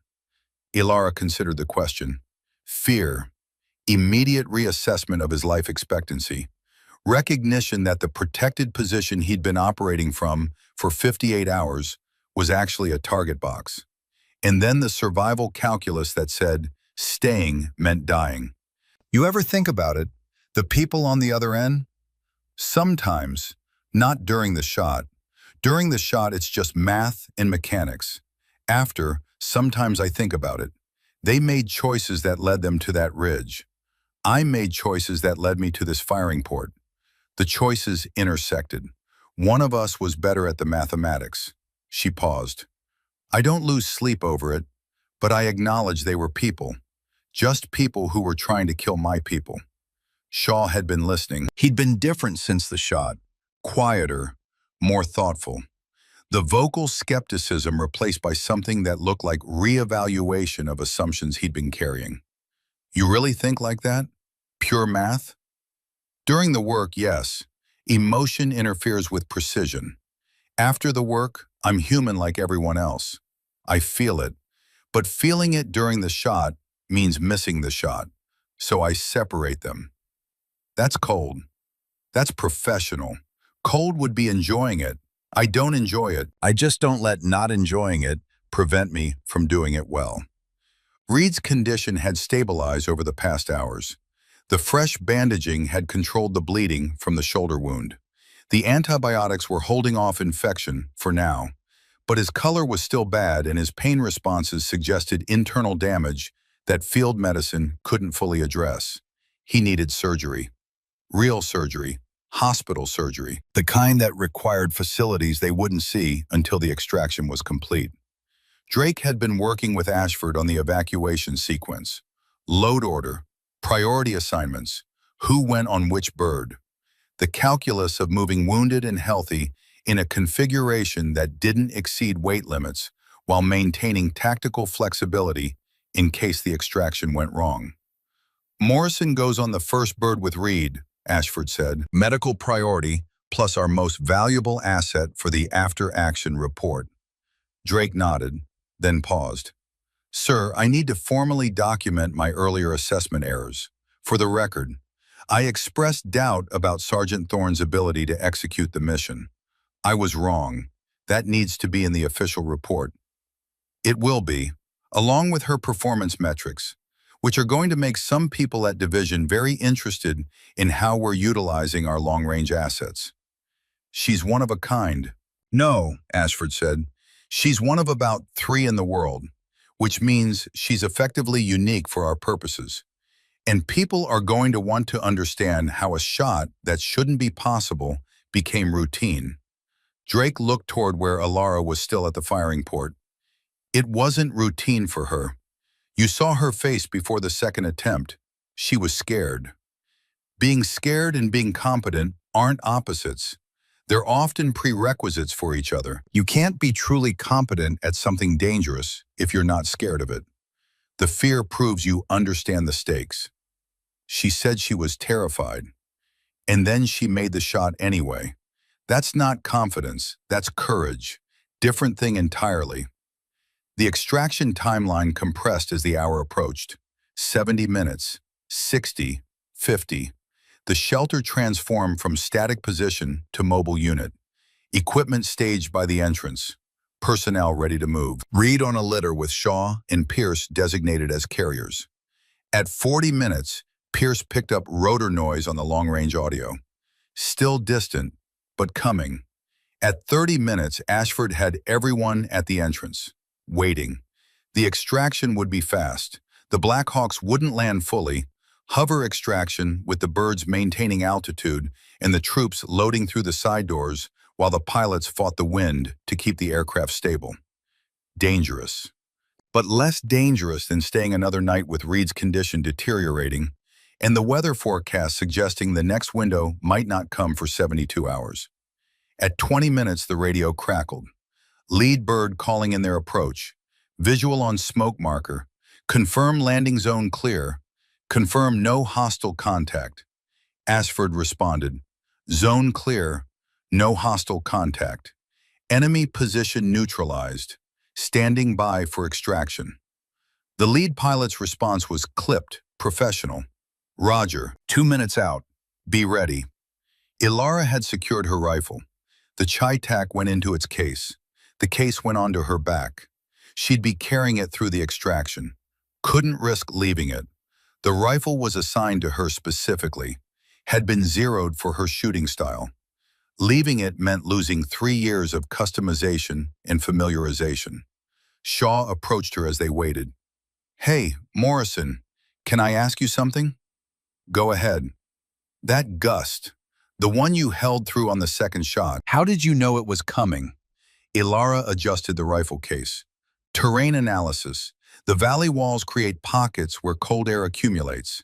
Ilara considered the question. Fear. Immediate reassessment of his life expectancy. Recognition that the protected position he'd been operating from for 58 hours was actually a target box. And then the survival calculus that said staying meant dying. You ever think about it? The people on the other end? Sometimes, not during the shot. During the shot, it's just math and mechanics. After, sometimes I think about it. They made choices that led them to that ridge. I made choices that led me to this firing port. The choices intersected. One of us was better at the mathematics. She paused. I don't lose sleep over it, but I acknowledge they were people. Just people who were trying to kill my people. Shaw had been listening. He'd been different since the shot. Quieter, more thoughtful. The vocal skepticism replaced by something that looked like reevaluation of assumptions he'd been carrying. You really think like that? Pure math? During the work, yes. Emotion interferes with precision. After the work, I'm human like everyone else. I feel it. But feeling it during the shot means missing the shot. So I separate them. That's cold. That's professional. Cold would be enjoying it. I don't enjoy it. I just don't let not enjoying it prevent me from doing it well. Reed's condition had stabilized over the past hours. The fresh bandaging had controlled the bleeding from the shoulder wound. The antibiotics were holding off infection for now, but his color was still bad and his pain responses suggested internal damage that field medicine couldn't fully address. He needed surgery. Real surgery. Hospital surgery. The kind that required facilities they wouldn't see until the extraction was complete. Drake had been working with Ashford on the evacuation sequence. Load order. Priority assignments. Who went on which bird. The calculus of moving wounded and healthy in a configuration that didn't exceed weight limits while maintaining tactical flexibility in case the extraction went wrong. Morrison goes on the first bird with Reed, Ashford said. Medical priority plus our most valuable asset for the after-action report. Drake nodded, then paused. Sir, I need to formally document my earlier assessment errors. For the record, I expressed doubt about Sergeant Thorne's ability to execute the mission. I was wrong. That needs to be in the official report. It will be, along with her performance metrics, which are going to make some people at Division very interested in how we're utilizing our long-range assets. She's one of a kind. No, Ashford said. She's one of about 3 in the world, which means she's effectively unique for our purposes. And people are going to want to understand how a shot that shouldn't be possible became routine. Drake looked toward where Alara was still at the firing port. It wasn't routine for her. You saw her face before the second attempt. She was scared. Being scared and being competent aren't opposites. They're often prerequisites for each other. You can't be truly competent at something dangerous if you're not scared of it. The fear proves you understand the stakes. She said she was terrified. And then she made the shot anyway. That's not confidence, that's courage. Different thing entirely. The extraction timeline compressed as the hour approached. 70 minutes, 60, 50. The shelter transformed from static position to mobile unit. Equipment staged by the entrance. Personnel ready to move. Reed on a litter with Shaw and Pierce designated as carriers. At 40 minutes, Pierce picked up rotor noise on the long-range audio. Still distant, but coming. At 30 minutes, Ashford had everyone at the entrance, waiting. The extraction would be fast. The Blackhawks wouldn't land fully. Hover extraction with the birds maintaining altitude and the troops loading through the side doors while the pilots fought the wind to keep the aircraft stable. Dangerous. But less dangerous than staying another night with Reed's condition deteriorating and the weather forecast suggesting the next window might not come for 72 hours. At 20 minutes, the radio crackled. Lead bird calling in their approach. Visual on smoke marker. Confirm landing zone clear. Confirm no hostile contact. Ashford responded. Zone clear. No hostile contact. Enemy position neutralized. Standing by for extraction. The lead pilot's response was clipped, professional. Roger, 2 minutes out. Be ready. Ilara had secured her rifle. The Chi-Tac went into its case. The case went onto her back. She'd be carrying it through the extraction. Couldn't risk leaving it. The rifle was assigned to her specifically, had been zeroed for her shooting style. Leaving it meant losing 3 years of customization and familiarization. Shaw approached her as they waited. Hey, Morrison, can I ask you something? Go ahead. That gust, The one you held through on the second shot. How did you know it was coming? Ilara adjusted the rifle case. Terrain analysis. The valley walls create pockets where cold air accumulates.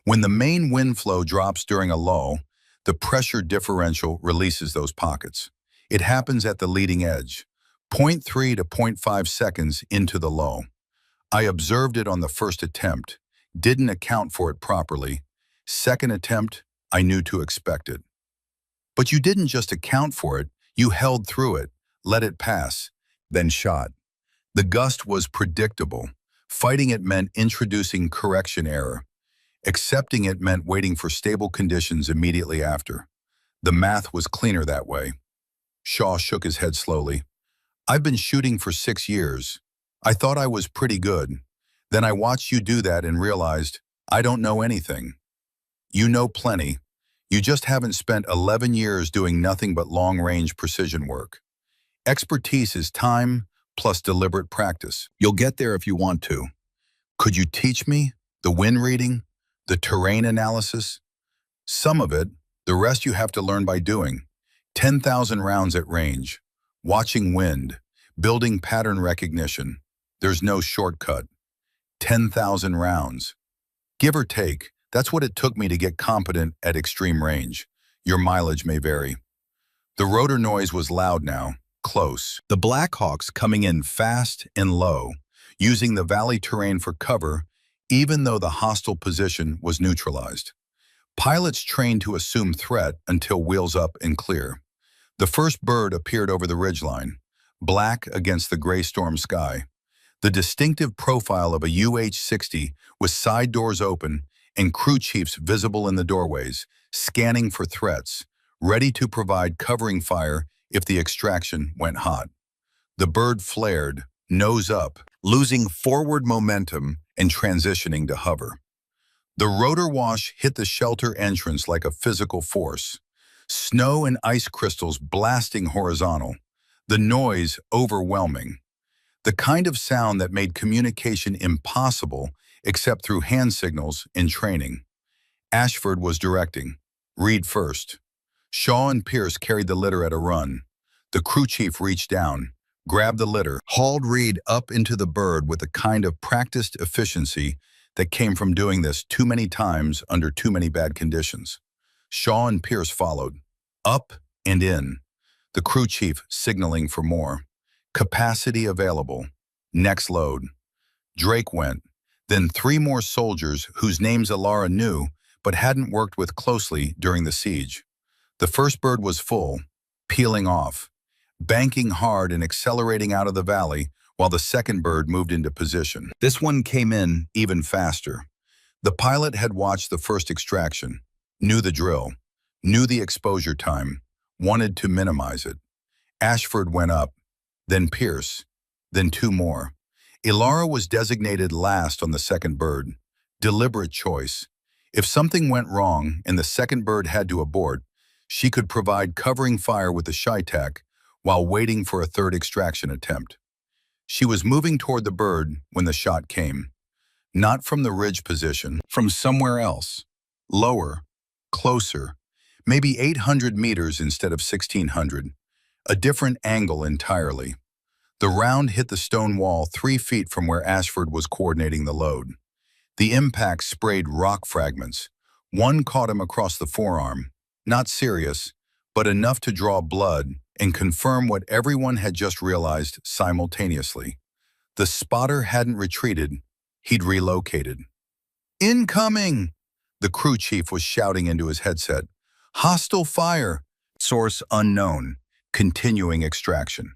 When the main wind flow drops during a lull, the pressure differential releases those pockets. It happens at the leading edge, zero point 0.3 to zero point 0.5 seconds into the lull. I observed it on the first attempt, didn't account for it properly. Second attempt, I knew to expect it. But you didn't just account for it, you held through it, let it pass, then shot. The gust was predictable. Fighting it meant introducing correction error. Accepting it meant waiting for stable conditions immediately after. The math was cleaner that way. Shaw shook his head slowly. I've been shooting for 6 years. I thought I was pretty good. Then I watched you do that and realized, I don't know anything. You know plenty. You just haven't spent 11 years doing nothing but long-range precision work. Expertise is time plus deliberate practice. You'll get there if you want to. Could you teach me the wind reading, the terrain analysis? Some of it, the rest you have to learn by doing. 10,000 rounds at range, watching wind, building pattern recognition. There's no shortcut. 10,000 rounds. Give or take, that's what it took me to get competent at extreme range. Your mileage may vary. The rotor noise was loud now, close. The Blackhawks coming in fast and low, using the valley terrain for cover, even though the hostile position was neutralized. Pilots trained to assume threat until wheels up and clear. The first bird appeared over the ridgeline, black against the gray storm sky. The distinctive profile of a UH-60 with side doors open and crew chiefs visible in the doorways, scanning for threats, ready to provide covering fire if the extraction went hot. The bird flared, nose up, losing forward momentum and transitioning to hover. The rotor wash hit the shelter entrance like a physical force. Snow and ice crystals blasting horizontal. The noise overwhelming. The kind of sound that made communication impossible except through hand signals in training. Ashford was directing. Reed first. Shaw and Pierce carried the litter at a run. The crew chief reached down, grabbed the litter, hauled Reed up into the bird with a kind of practiced efficiency that came from doing this too many times under too many bad conditions. Shaw and Pierce followed. Up and in. The crew chief signaling for more. Capacity available. Next load. Drake went. Then 3 more soldiers whose names Ilara knew but hadn't worked with closely during the siege. The first bird was full, peeling off, banking hard and accelerating out of the valley while the second bird moved into position. This one came in even faster. The pilot had watched the first extraction, knew the drill, knew the exposure time, wanted to minimize it. Ashford went up, then Pierce, then 2 more. Ilara was designated last on the second bird. Deliberate choice. If something went wrong and the second bird had to abort, she could provide covering fire with the Shytac while waiting for a third extraction attempt. She was moving toward the bird when the shot came. Not from the ridge position, from somewhere else. Lower, closer, maybe 800 meters instead of 1,600. A different angle entirely. The round hit the stone wall 3 feet from where Ashford was coordinating the load. The impact sprayed rock fragments. One caught him across the forearm. Not serious, but enough to draw blood and confirm what everyone had just realized simultaneously. The spotter hadn't retreated, he'd relocated. Incoming! The crew chief was shouting into his headset. Hostile fire! Source unknown. Continuing extraction.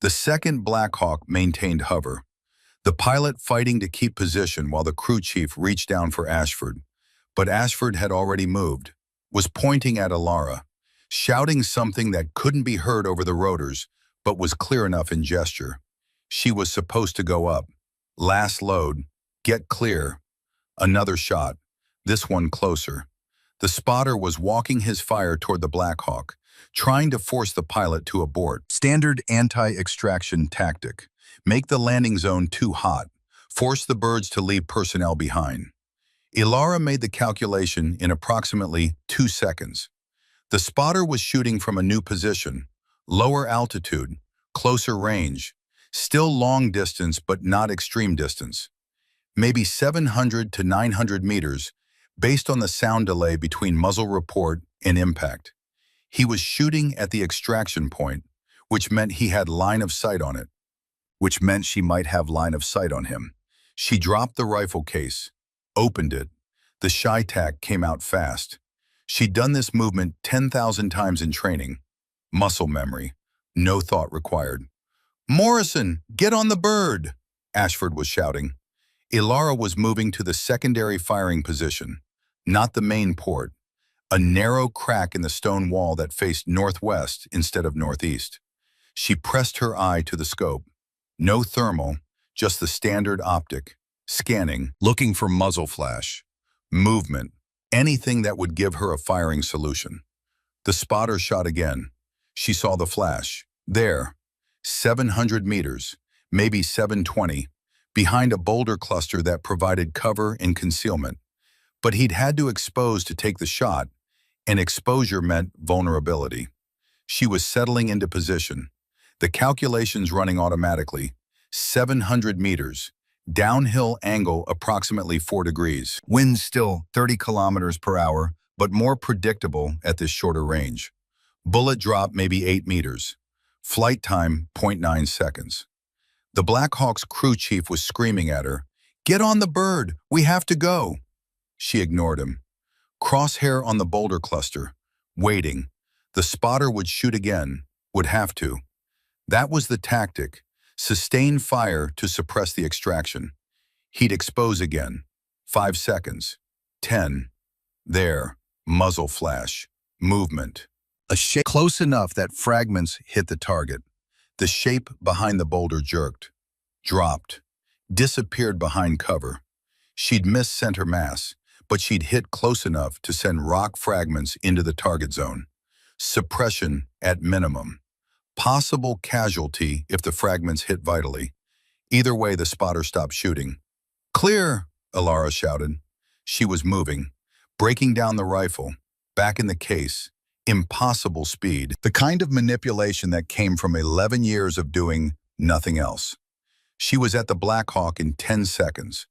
The second Blackhawk maintained hover. The pilot fighting to keep position while the crew chief reached down for Ashford. But Ashford had already moved, was pointing at Ilara, shouting something that couldn't be heard over the rotors, but was clear enough in gesture. She was supposed to go up. Last load. Get clear. Another shot. This one closer. The spotter was walking his fire toward the Blackhawk, trying to force the pilot to abort. Standard anti-extraction tactic. Make the landing zone too hot. Force the birds to leave personnel behind. Ilara made the calculation in approximately 2 seconds. The spotter was shooting from a new position, lower altitude, closer range, still long distance but not extreme distance, maybe 700 to 900 meters, based on the sound delay between muzzle report and impact. He was shooting at the extraction point, which meant he had line of sight on it, which meant she might have line of sight on him. She dropped the rifle case, opened it. The shy tack came out fast. She'd done this movement 10,000 times in training. Muscle memory, no thought required. "Morrison, get on the bird!" Ashford was shouting. Ilara was moving to the secondary firing position, not the main port, a narrow crack in the stone wall that faced northwest instead of northeast. She pressed her eye to the scope. No thermal, just the standard optic, scanning, looking for muzzle flash, movement, anything that would give her a firing solution. The spotter shot again. She saw the flash. There, 700 meters, maybe 720, behind a boulder cluster that provided cover and concealment. But he'd had to expose to take the shot, and exposure meant vulnerability. She was settling into position, the calculations running automatically. 700 meters, downhill angle approximately 4 degrees. Wind still 30 kilometers per hour, but more predictable at this shorter range. Bullet drop maybe 8 meters. Flight time 0.9 seconds. The Black Hawk's crew chief was screaming at her, "Get on the bird, we have to go." She ignored him. Crosshair on the boulder cluster, waiting. The spotter would shoot again, would have to. That was the tactic, sustain fire to suppress the extraction. He'd expose again. 5 seconds. 10. There. Muzzle flash. Movement. A shape close enough that fragments hit the target. The shape behind the boulder jerked. Dropped. Disappeared behind cover. She'd missed center mass, but she'd hit close enough to send rock fragments into the target zone. Suppression at minimum. Possible casualty if the fragments hit vitally. Either way, the spotter stopped shooting. "Clear!" Ilara shouted. She was moving, breaking down the rifle, back in the case. Impossible speed. The kind of manipulation that came from 11 years of doing nothing else. She was at the Black Hawk in 10 seconds.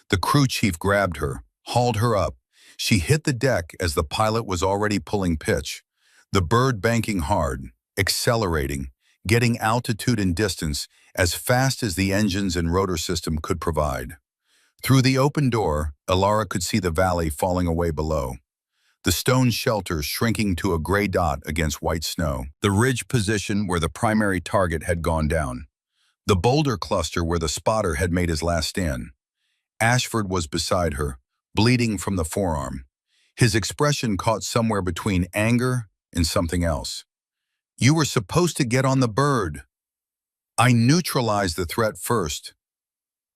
The crew chief grabbed her, hauled her up. She hit the deck as the pilot was already pulling pitch. The bird banking hard, accelerating, getting altitude and distance as fast as the engines and rotor system could provide. Through the open door, Ilara could see the valley falling away below. The stone shelter shrinking to a gray dot against white snow. The ridge position where the primary target had gone down. The boulder cluster where the spotter had made his last stand. Ashford was beside her, bleeding from the forearm. His expression caught somewhere between anger and something else. "You were supposed to get on the bird." "I neutralized the threat first."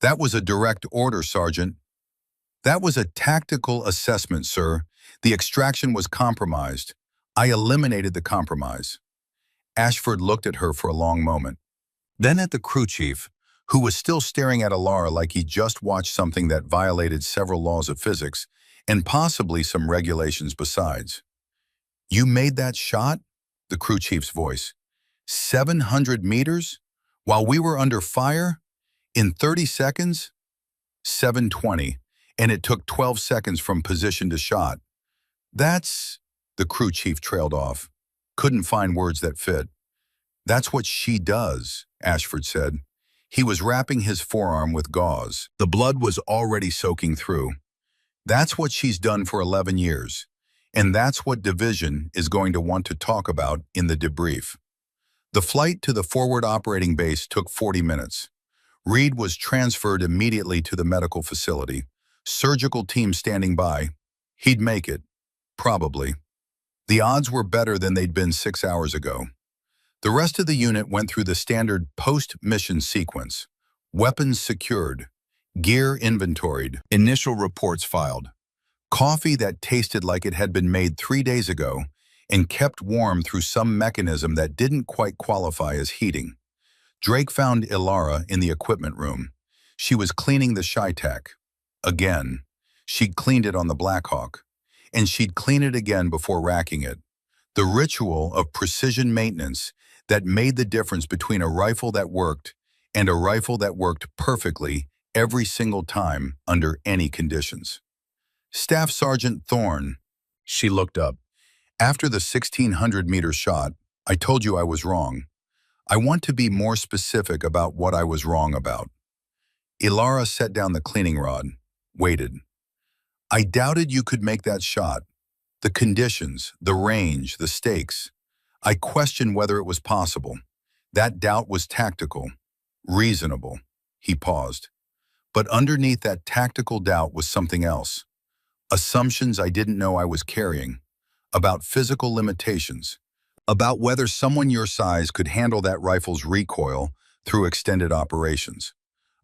"That was a direct order, Sergeant." "That was a tactical assessment, sir. The extraction was compromised. I eliminated the compromise." Ashford looked at her for a long moment. Then at the crew chief, who was still staring at Ilara like he just watched something that violated several laws of physics, and possibly some regulations besides. "You made that shot?" The crew chief's voice. 700 meters? While we were under fire? In 30 seconds? 720, and it took 12 seconds from position to shot. "That's..." The crew chief trailed off. Couldn't find words that fit. "That's what she does," Ashford said. He was wrapping his forearm with gauze. The blood was already soaking through. "That's what she's done for 11 years. And that's what Division is going to want to talk about in the debrief." The flight to the forward operating base took 40 minutes. Reed was transferred immediately to the medical facility. Surgical team standing by. He'd make it. Probably. The odds were better than they'd been 6 hours ago. The rest of the unit went through the standard post-mission sequence. Weapons secured. Gear inventoried. Initial reports filed. Coffee that tasted like it had been made 3 days ago and kept warm through some mechanism that didn't quite qualify as heating. Drake found Ilara in the equipment room. She was cleaning the ShyTac. Again. She'd cleaned it on the Black Hawk. And she'd clean it again before racking it. The ritual of precision maintenance that made the difference between a rifle that worked and a rifle that worked perfectly every single time under any conditions. Staff Sergeant Thorne, she looked up. After the 1,600-meter shot, I told you I was wrong. I want to be more specific about what I was wrong about. Ilara set down the cleaning rod, waited. I doubted you could make that shot. The conditions, the range, the stakes. I questioned whether it was possible. That doubt was tactical, reasonable. He paused. But underneath that tactical doubt was something else. Assumptions I didn't know I was carrying. About physical limitations. About whether someone your size could handle that rifle's recoil through extended operations.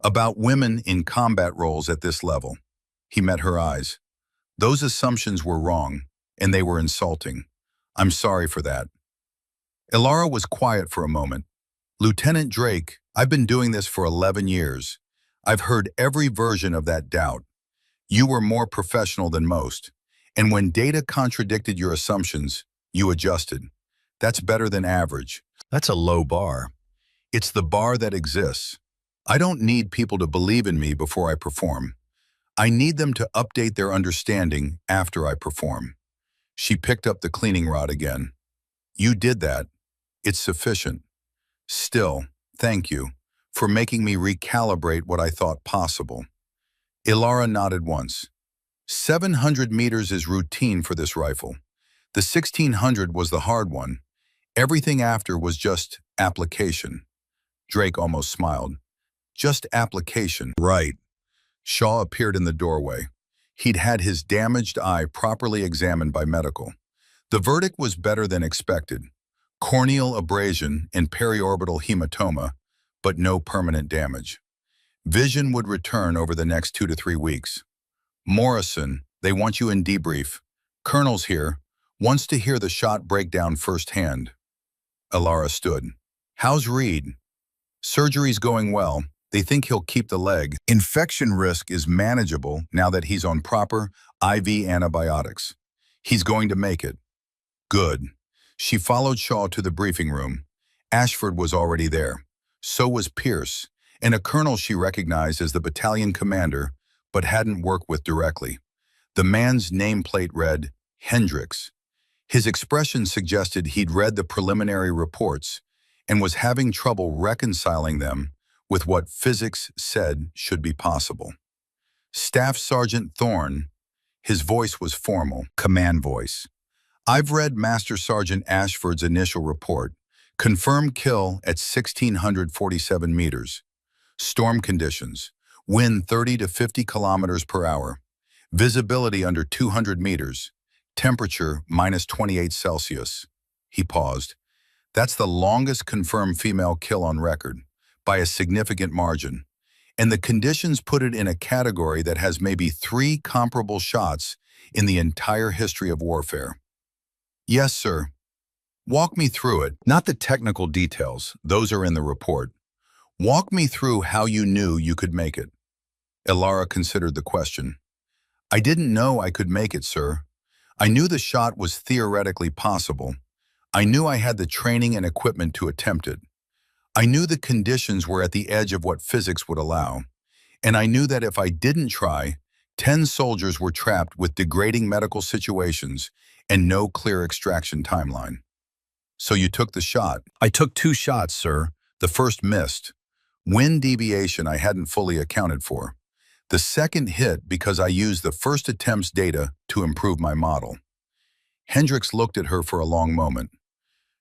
About women in combat roles at this level. He met her eyes. Those assumptions were wrong, and they were insulting. I'm sorry for that. Ilara was quiet for a moment. Lieutenant Drake, I've been doing this for 11 years. I've heard every version of that doubt. You were more professional than most. And when data contradicted your assumptions, you adjusted. That's better than average. That's a low bar. It's the bar that exists. I don't need people to believe in me before I perform. I need them to update their understanding after I perform. She picked up the cleaning rod again. You did that. It's sufficient. Still, thank you for making me recalibrate what I thought possible. Ilara nodded once. 700 meters is routine for this rifle. The 1,600 was the hard one. Everything after was just application. Drake almost smiled. Just application. Right. Shaw appeared in the doorway. He'd had his damaged eye properly examined by medical. The verdict was better than expected. Corneal abrasion and periorbital hematoma, but no permanent damage. Vision would return over the next 2 to 3 weeks. Morrison, they want you in debrief. Colonel's here, wants to hear the shot breakdown firsthand. Ilara stood. How's Reed? Surgery's going well. They think he'll keep the leg. Infection risk is manageable now that he's on proper IV antibiotics. He's going to make it. Good. She followed Shaw to the briefing room. Ashford was already there. So was Pierce, and a colonel she recognized as the battalion commander, but hadn't worked with directly. The man's nameplate read, Hendricks. His expression suggested he'd read the preliminary reports and was having trouble reconciling them with what physics said should be possible. Staff Sergeant Thorne, his voice was formal, command voice. I've read Master Sergeant Ashford's initial report. Confirmed kill at 1,647 meters. Storm conditions. Wind 30 to 50 kilometers per hour. Visibility under 200 meters. Temperature -28 Celsius. He paused. That's the longest confirmed female kill on record, by a significant margin. And the conditions put it in a category that has maybe 3 comparable shots in the entire history of warfare. Yes, sir. Walk me through it. Not the technical details, those are in the report. Walk me through how you knew you could make it. Ilara considered the question. I didn't know I could make it, sir. I knew the shot was theoretically possible. I knew I had the training and equipment to attempt it. I knew the conditions were at the edge of what physics would allow. And I knew that if I didn't try, 10 soldiers were trapped with degrading medical situations and no clear extraction timeline. So you took the shot. I took 2 shots, sir. The first missed. Wind deviation I hadn't fully accounted for. The second hit because I used the first attempt's data to improve my model. Hendricks looked at her for a long moment.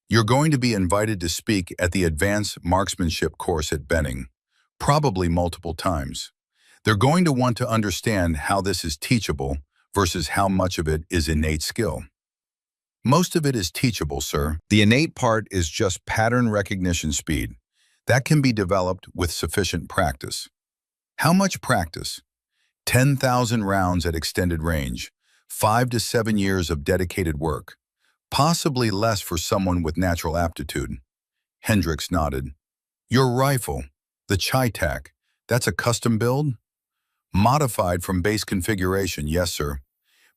You're going to be invited to speak at the Advanced Marksmanship course at Benning, probably multiple times. They're going to want to understand how this is teachable versus how much of it is innate skill. Most of it is teachable, sir. The innate part is just pattern recognition speed. That can be developed with sufficient practice. How much practice? 10,000 rounds at extended range, 5 to 7 years of dedicated work. Possibly less for someone with natural aptitude. Hendricks nodded. Your rifle, the Chi-Tac, that's a custom build? Modified from base configuration, yes, sir.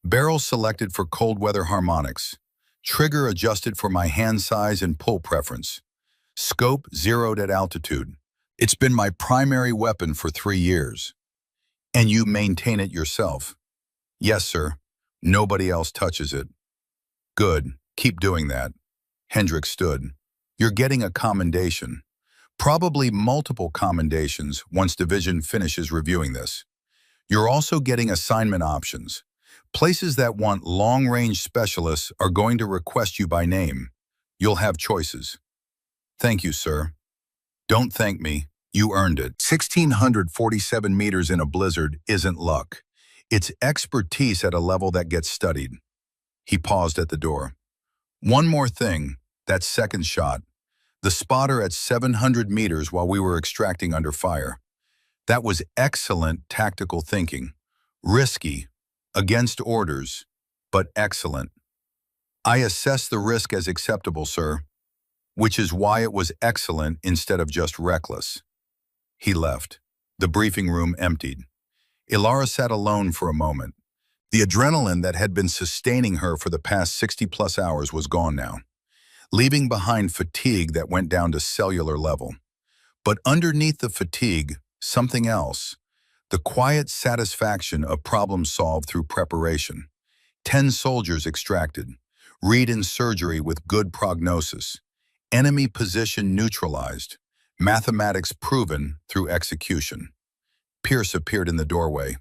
Barrel selected for cold weather harmonics. Trigger adjusted for my hand size and pull preference. Scope zeroed at altitude. It's been my primary weapon for 3 years. And you maintain it yourself? Yes, sir. Nobody else touches it. Good. Keep doing that. Hendrik stood. You're getting a commendation. Probably multiple commendations once Division finishes reviewing this. You're also getting assignment options. Places that want long-range specialists are going to request you by name. You'll have choices. Thank you, sir. Don't thank me. You earned it. 1,647 meters in a blizzard isn't luck. It's expertise at a level that gets studied. He paused at the door. One more thing, that second shot. The spotter at 700 meters while we were extracting under fire. That was excellent tactical thinking. Risky, against orders, but excellent. I assess the risk as acceptable, sir, which is why it was excellent instead of just reckless. He left. The briefing room emptied. Ilara sat alone for a moment. The adrenaline that had been sustaining her for the past 60-plus hours was gone now, leaving behind fatigue that went down to cellular level. But underneath the fatigue, something else. The quiet satisfaction of problems solved through preparation. 10 soldiers extracted. Reed in surgery with good prognosis. Enemy position neutralized. Mathematics proven through execution. Pierce appeared in the doorway.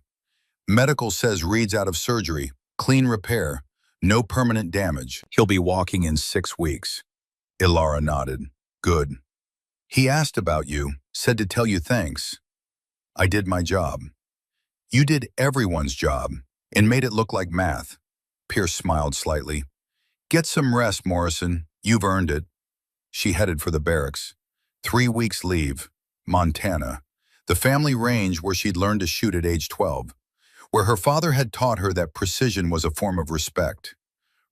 Medical says Reed's out of surgery. Clean repair. No permanent damage. He'll be walking in 6 weeks. Ilara nodded. Good. He asked about you, said to tell you thanks. I did my job. You did everyone's job and made it look like math. Pierce smiled slightly. Get some rest, Morrison. You've earned it. She headed for the barracks. 3 weeks leave. Montana. The family range where she'd learned to shoot at age 12. Where her father had taught her that precision was a form of respect.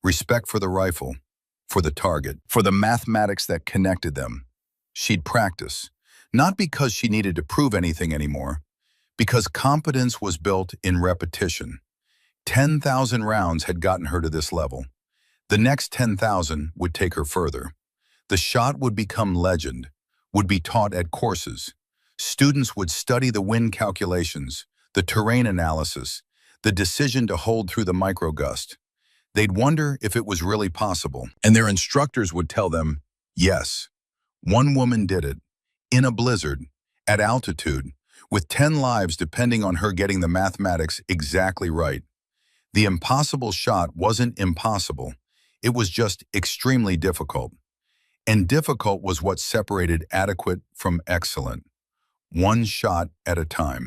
Respect for the rifle, for the target, for the mathematics that connected them. She'd practice, not because she needed to prove anything anymore, because competence was built in repetition. 10,000 rounds had gotten her to this level. The next 10,000 would take her further. The shot would become legend, would be taught at courses. Students would study the wind calculations, the terrain analysis, the decision to hold through the microgust. They'd wonder if it was really possible, and their instructors would tell them, yes. One woman did it, in a blizzard, at altitude, with 10 lives depending on her getting the mathematics exactly right. The impossible shot wasn't impossible, it was just extremely difficult. And difficult was what separated adequate from excellent. One shot at a time.